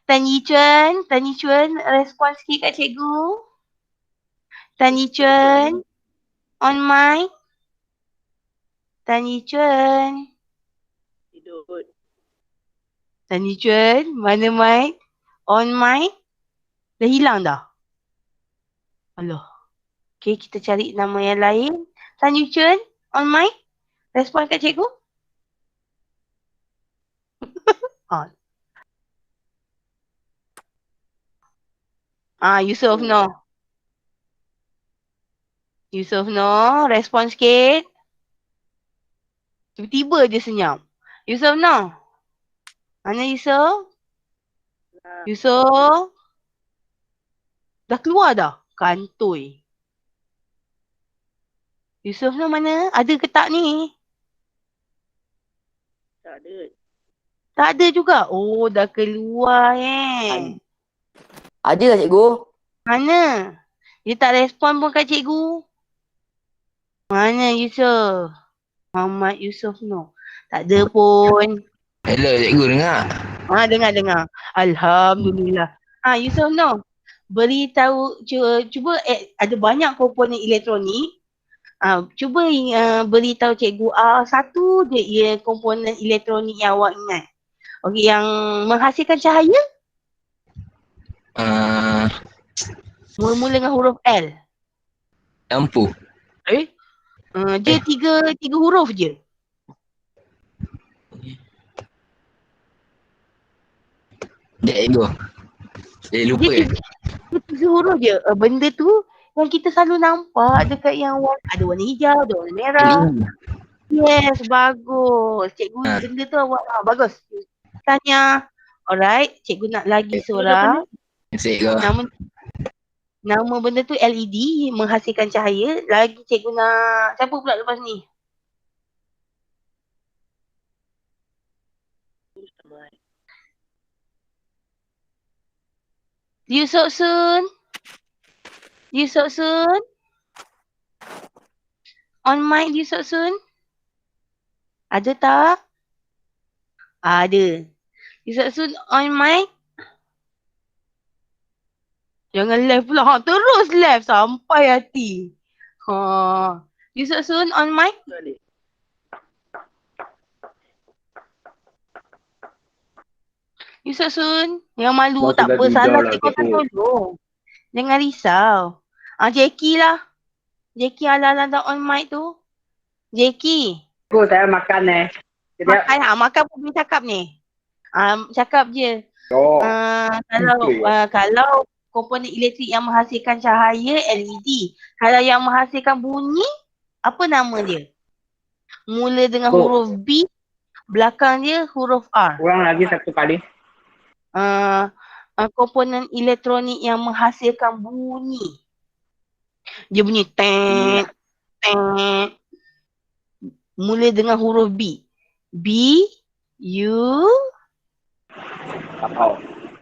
Tan Yi Chuan, respon sikit kat cikgu. Tan Yi Chuan, on mic. Tan Yi Chuan. Tidur. Tan Yi Chuan, mana mic? On mic. Dah hilang dah? Alah. Okay, kita cari nama yang lain. Tan Yi Chuan, on mic. Respon kat cikgu. Yusof no. Yusof no, respon sikit. Tiba-tiba je senyap. Yusof no. Mana Yusof? Yusof. Dah keluar dah? Kantoi. Yusof no mana? Ada ke tak ni? Tak ada. Tak ada juga? Oh, dah keluar Ada lah cikgu. Mana? Dia tak respon pun kat cikgu. Mana Yusof? Muhammad Yusof no. Tak ada pun. Hello cikgu dengar. Dengar. Alhamdulillah. Yusof no. Beritahu cuba ada banyak komponen elektronik. Cuba beritahu cikgu satu je komponen elektronik yang awak ingat. Okey, yang menghasilkan cahaya? Mula-mula dengan huruf L. Lampu. Dia tiga huruf je. Cikgu. Lupa Dia suruh je benda tu yang kita selalu nampak dekat yang ada warna hijau, ada warna merah. Yes, bagus. Cikgu benda tu awak bagus. Tanya. Alright, cikgu nak lagi seorang. Cikgu. Nama benda tu LED, menghasilkan cahaya. Lagi cikgu nak, siapa pula lepas ni? You Sok Sun. You Sok Sun. On mic You Sok Sun. Ada tak? Ada. You Sok Sun on mic. Jangan left pula. Terus left sampai hati. You Sok Sun on mic. You Sok Sun. Yang malu tak apa. Salah cikgu akan tolong. Jangan risau. Jackie lah. Jackie ala-ala dah on mic tu. Jackie. Saya makan Makan pun boleh cakap ni. Cakap je. Kalau komponen elektrik yang menghasilkan cahaya LED. Kalau yang menghasilkan bunyi, apa nama dia? Mula dengan huruf B, belakang dia huruf R. Ulang lagi satu kali. Komponen elektronik yang menghasilkan bunyi. Dia bunyi tet, tet. Mula dengan huruf B. B, U, Tak tahu.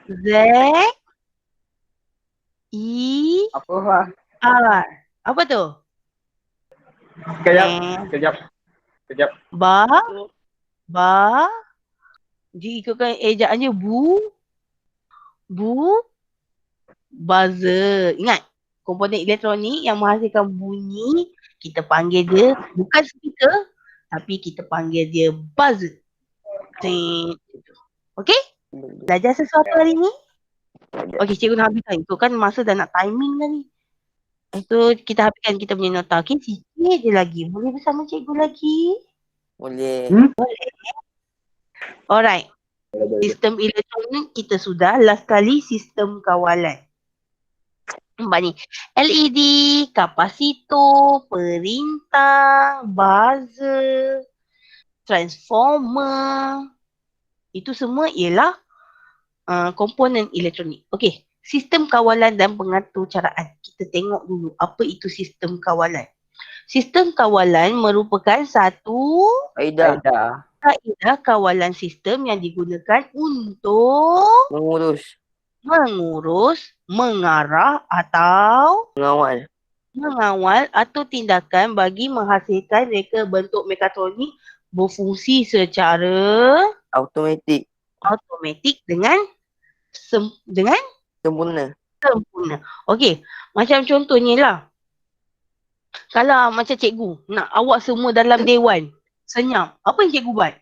Z, E, Apa? R. Apa tu? Kejap. Ba. Dia ikutkan ejaannya buzzer. Ingat, komponen elektronik yang menghasilkan bunyi, kita panggil dia bukan speaker, tapi kita panggil dia buzzer. Okey? Belajar sesuatu hari ni? Okey, cikgu nak habiskan. Itu kan masa dah nak timing dah ni. So, kita habiskan kita punya nota. Okey, sikit je lagi. Boleh bersama cikgu lagi? Boleh. Alright. Sistem elektronik kita sudah. Last kali sistem kawalan. Nampak ni. LED, kapasitor, perintah, buzzer, transformer. Itu semua ialah komponen elektronik. Okey. Sistem kawalan dan pengaturcaraan. Kita tengok dulu apa itu sistem kawalan. Sistem kawalan merupakan satu kaedah kawalan sistem yang digunakan untuk mengurus, mengarah atau mengawal atau tindakan bagi menghasilkan reka bentuk mekatronik berfungsi secara automatik dengan sempurna. Okey, macam contohnya lah. Kalau macam cikgu nak awak semua dalam dewan senyap, apa yang cikgu buat?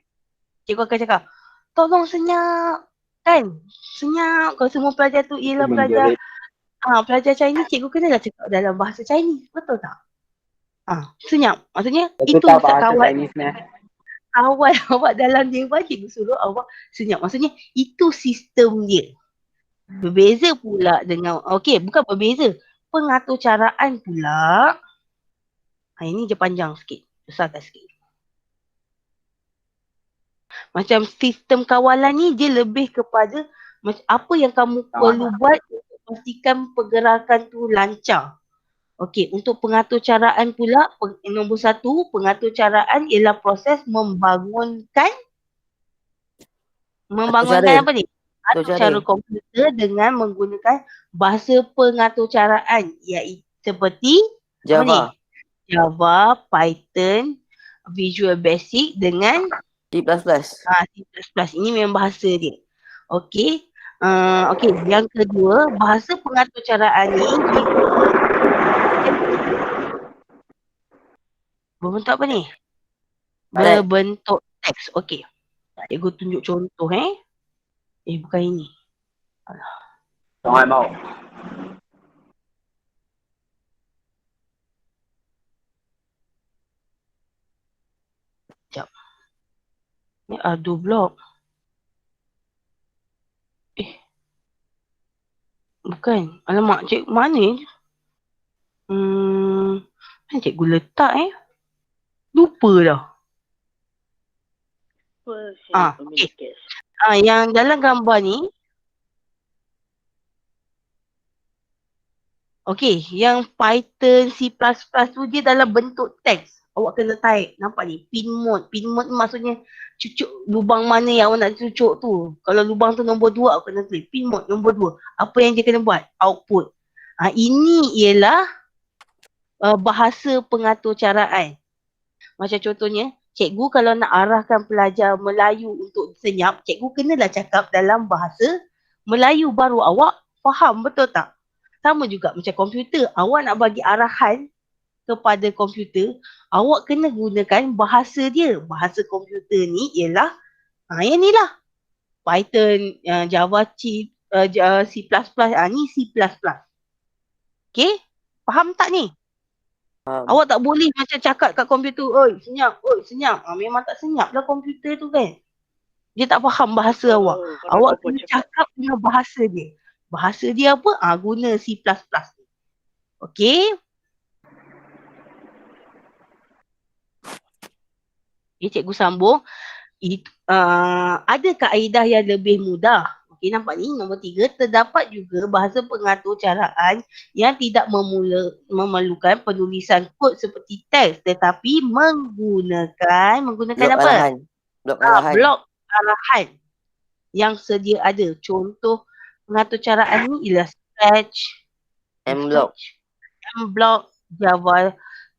Cikgu akan cakap, tolong senyap. Kan? Senyap. Kalau semua pelajar tu ialah pelajar Chinese, cikgu kenalah cakap dalam bahasa Chinese. Betul tak? Senyap. Maksudnya Betul itu kawan awak dalam dewan, cikgu suruh awak senyap. Maksudnya itu sistem dia. Berbeza pula dengan, bukan berbeza. Pengaturcaraan pula. Ini je panjang sikit. Besarkan sikit. Macam sistem kawalan ni dia lebih kepada apa yang kamu perlu buat untuk pastikan pergerakan tu lancar. Okey, untuk pengaturcaraan pula, nombor satu, pengaturcaraan ialah proses membangunkan apa ni? Atur cara komputer dengan menggunakan bahasa pengaturcaraan, iaitu seperti Java, Python, Visual Basic dengan C++. C++. Ini memang bahasa dia. Okey. Yang kedua, bahasa pengaturcaraan ni berbentuk apa ni? Berbentuk teks. Okey. Cikgu tunjuk contoh bukan ini. Jangan mau. Sekejap. Ni ada blok. Bukan. Alamak, cikgu mana ni? Mana cikgu letak Lupa dah. Okey. Yang dalam gambar ni. Okey, yang Python, C++ tu dia dalam bentuk teks. Awak kena type. Nampak ni? Pin mode. Pin mode ni maksudnya cucuk lubang mana yang awak nak cucuk tu. Kalau lubang tu nombor 2, awak kena tulis pin mode nombor 2. Apa yang dia kena buat? Output. Ini ialah bahasa pengatur caraan. Macam contohnya, cikgu kalau nak arahkan pelajar Melayu untuk senyap, cikgu kenalah cakap dalam bahasa Melayu baru awak faham, betul tak? Sama juga macam komputer, awak nak bagi arahan kepada komputer, awak kena gunakan bahasa dia. Bahasa komputer ni ialah yang ni lah. Python, Java, C++, ni C++. Okay? Faham tak ni? Awak tak boleh macam cakap kat komputer, oi senyap. Memang tak senyap lah komputer tu kan. Dia tak faham bahasa awak. Awak kena cakap dengan bahasa dia. Bahasa dia apa? Guna C++. Okay? Okay, cikgu sambung. Ada kaedah yang lebih mudah. Okay, nampak ni nombor 3. Terdapat juga bahasa pengatur caraan yang tidak memerlukan penulisan kod seperti teks, tetapi menggunakan Blok apa? arahan. Blok arahan yang sedia ada. Contoh pengatur caraan ni ialah Scratch, M-block,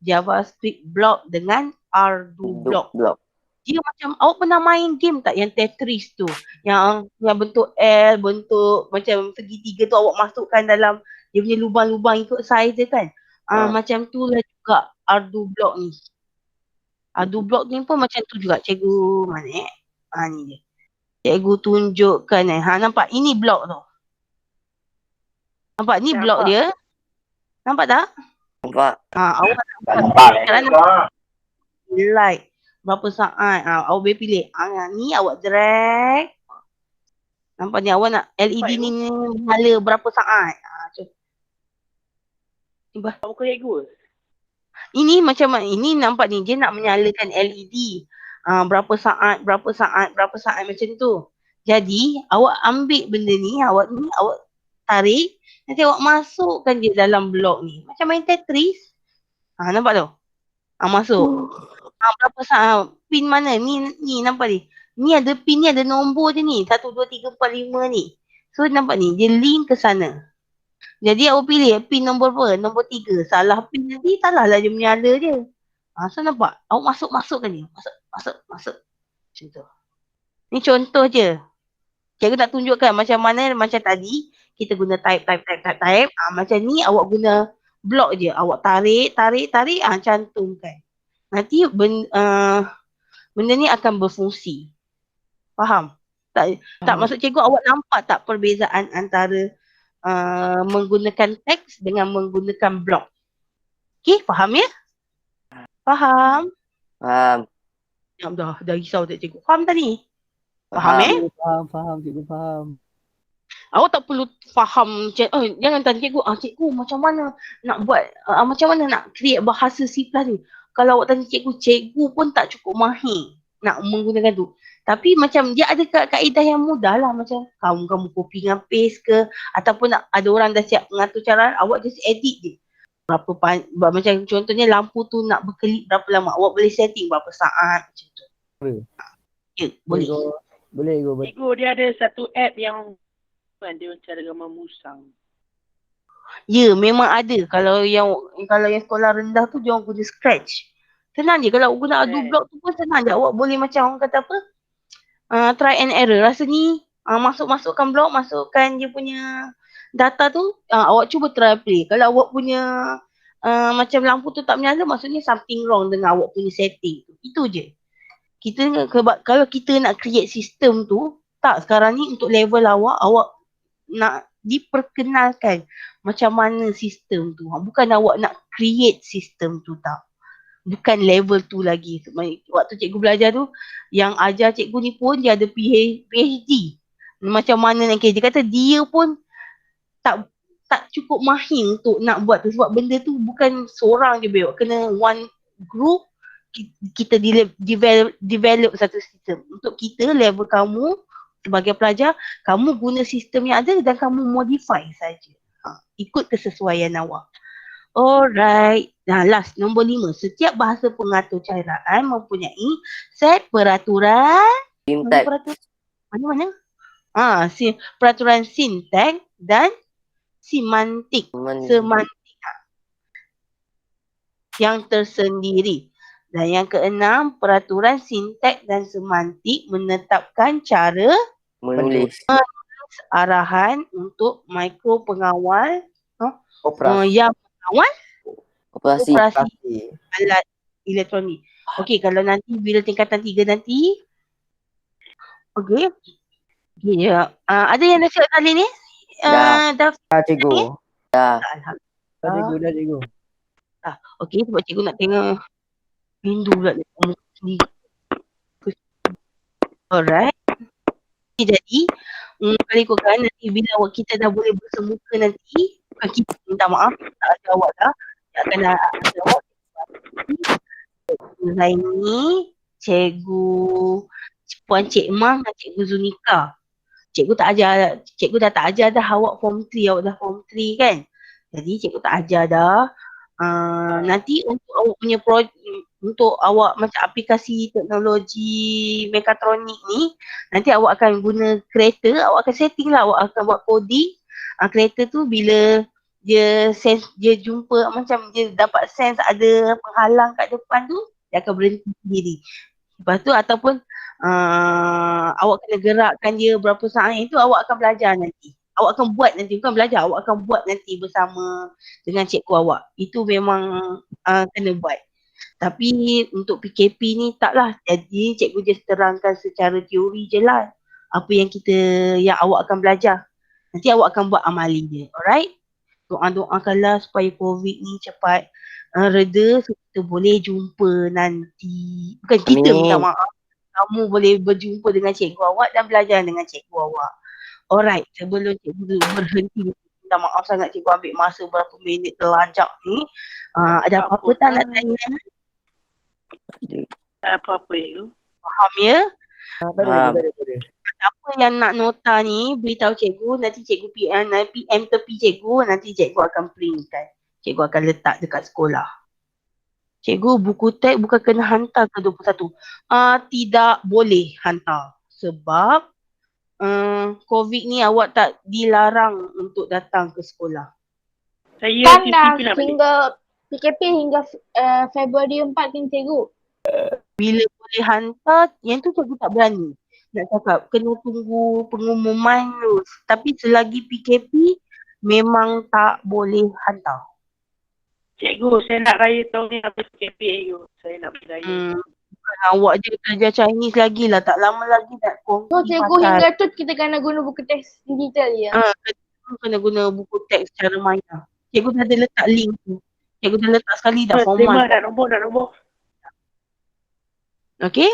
JavaScript block dengan Arduino block. Dia macam, awak pernah main game tak yang Tetris tu? Yang bentuk L, bentuk macam segitiga tu awak masukkan dalam dia punya lubang-lubang ikut saiz dia kan? Macam tu lah juga Arduino block ni. Arduino block ni pun macam tu juga. Cikgu mana ni dia. Cikgu tunjukkan nampak? Ini blok tu. Nampak? Ni blok dia. Nampak tak? Nampak. Awak nampak. Like. Berapa saat. Awak boleh pilih. Ni awak drag. Nampak ni awak nak LED ni nyala berapa saat. Awak kena cikgu. Ini macam ini nampak ni. Dia nak menyalakan LED. Berapa saat macam tu. Jadi awak ambil benda ni. Awak tarik. Nanti awak masukkan je dalam blok ni. Macam main Tetris. Nampak tu? Masuk. Berapa saat? Pin mana? Ni nampak ni. Ni ada pin ni, ada nombor je ni. 1, 2, 3, 4, 5 ni. So nampak ni, dia link ke sana. Jadi awak pilih pin nombor apa? Nombor 3. Salah pin nanti, salah lah dia menyala je. So nampak? Awak masukkan ni. Masuk. Macam tu. Ni contoh je. Cikgu nak tunjukkan macam mana, macam tadi. Kita guna type. Macam ni awak guna blok je. Awak tarik, cantumkan. Nanti benda ni akan berfungsi. Faham? Tak maksud cikgu, awak nampak tak perbezaan antara menggunakan teks dengan menggunakan blok? Okay, faham ya? Faham? Dah risau tak cikgu? Faham tadi? Faham Faham, cikgu faham. Awak tak perlu faham, jangan tanya cikgu, cikgu macam mana nak buat, macam mana nak create bahasa C++ ni. Kalau awak tanya cikgu pun tak cukup mahir nak menggunakan tu. Tapi macam dia ada kaedah yang mudah lah. Macam kamu copy dengan paste ke. Ataupun ada orang dah siap mengatur cara. Awak just edit je. Macam contohnya lampu tu nak berkelip berapa lama. Awak boleh setting berapa saat. Macam tu. Ya, boleh. Boleh. Cikgu dia ada satu app yang dia cara gambar musang. Ya, memang ada. Kalau yang sekolah rendah tu, dia orang guna Scratch. Senang je. Kalau guna Arduino block tu pun senang je. Awak boleh macam orang kata apa? Try and error. Rasa ni, masukkan blok, masukkan dia punya data tu. Awak cuba try play. Kalau awak punya macam lampu tu tak menyala, maksudnya something wrong dengan awak punya setting. Itu je. Kalau kita nak create sistem tu, tak sekarang ni untuk level awak nak diperkenalkan macam mana sistem tu. Bukan awak nak create sistem tu, tak. Bukan level tu lagi. Waktu cikgu belajar tu, yang ajar cikgu ni pun dia ada PhD. Macam mana nak dia kata dia pun tak cukup mahir untuk nak buat tu sebab benda tu bukan seorang je build, kena one group. Kita develop satu sistem untuk kita level kamu sebagai pelajar, kamu guna sistem yang ada dan kamu modify saja. Ikut kesesuaian awak. Alright. Nah, last nombor 5. Setiap bahasa pengatur cairan mempunyai set peraturan. Sintak. Mana? Peraturan sintak dan semantik. Semantik yang tersendiri. Dan yang keenam, peraturan sintak dan semantik menetapkan cara Menulis. arahan untuk mikro pengawal Operasi. yang mengawal Operasi. operasi alat elektronik. Okey, kalau nanti bila tingkatan 3 nanti. Okey. Ya. Ada yang dah siap kali ni? Dah. Cikgu. Dah. Dah, cikgu. Okey, sebab cikgu nak tengok. Rindu pula tengok muka sendiri. Alright. Jadi, kalau ikutkan nanti bila awak kita dah boleh bersemuka nanti, bukan kita minta maaf, tak ada awak dah. Yang akan ada awak. Cikgu Zaini, Cikgu Puan Cik Mang dan Cikgu Zunika. Cikgu dah tak ajar dah awak form 3, awak dah form 3 kan. Jadi cikgu tak ajar dah. Nanti untuk awak punya untuk awak macam aplikasi teknologi mekatronik ni, nanti awak akan guna kereta, awak akan setting lah, awak akan buat coding. Kereta tu bila dia sense, dia jumpa macam dia dapat sense ada penghalang kat depan tu, dia akan berhenti sendiri. Lepas tu ataupun awak kena gerakkan dia berapa saat, itu awak akan belajar nanti. Awak akan buat nanti, bukan belajar, awak akan buat nanti bersama dengan cikgu awak. Itu memang kena buat. Tapi untuk PKP ni taklah. Jadi cikgu just terangkan secara teori je lah. Apa yang awak akan belajar. Nanti awak akan buat amali dia. Alright? Doa-doakanlah supaya COVID ni cepat reda so kita boleh jumpa nanti. Bukan kita minta maaf. Kamu boleh berjumpa dengan cikgu awak dan belajar dengan cikgu awak. Alright, sebelum cikgu berhenti, minta maaf sangat cikgu ambil masa berapa minit terlanjak ni. Ada apa-apa tak nak tanya? Tak apa-apa you. Faham ya? Boleh. Apa yang nak nota ni, beritahu cikgu, nanti cikgu PM tepi cikgu, nanti cikgu akan printkan. Cikgu akan letak dekat sekolah. Cikgu, buku teks bukan kena hantar ke 21? Tidak boleh hantar. Sebab COVID ni awak tak dilarang untuk datang ke sekolah. Saya Kan dah CCP nak balik. hingga PKP hingga Februari 4 kan cikgu? Bila boleh hantar, yang tu cikgu tak berani nak cakap. Kena tunggu pengumuman tu. Tapi selagi PKP, memang tak boleh hantar. Cikgu, saya nak raya tahun ni habis PKP cikgu. Saya nak pergi raya. Awak je belajar Chinese lagi lah. Tak lama lagi nak kongsi So cikgu hingga tu kita kena guna buku teks digital ya? kena guna buku teks secara maya. Cikgu dah ada letak link tu. Cikgu dah letak sekali dah form 1. Dah nombor. Okey?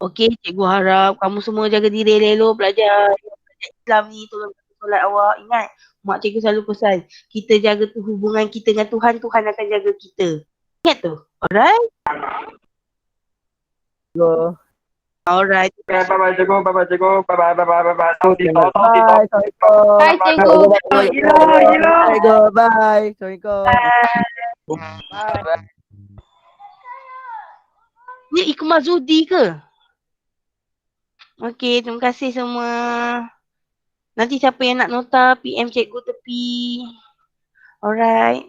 Okey, cikgu harap kamu semua jaga diri elok, belajar Islam ni, tolong solat awak. Ingat, mak cikgu selalu pesan, kita jaga tu hubungan kita dengan Tuhan, Tuhan akan jaga kita. Ingat tu? Alright? Alright. Bye-bye cikgu. Bye-bye cikgu. Bye-bye. Bye, Assalamualaikum. Bye cikgu. Cikgu, bye. Assalamualaikum. Ni Ikmah Zudi ke? Okey, terima kasih semua. Nanti siapa yang nak nota, PM cikgu tepi. Alright.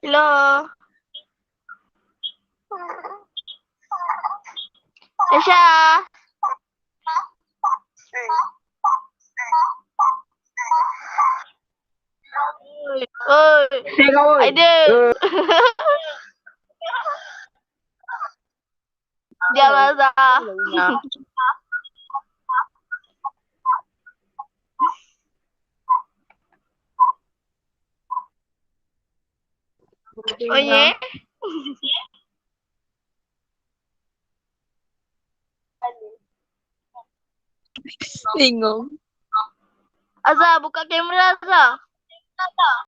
Hello. Tasha. Oi. Ada. Dia masa. Oh yeah? Bingung. Azza, buka kamera Azza.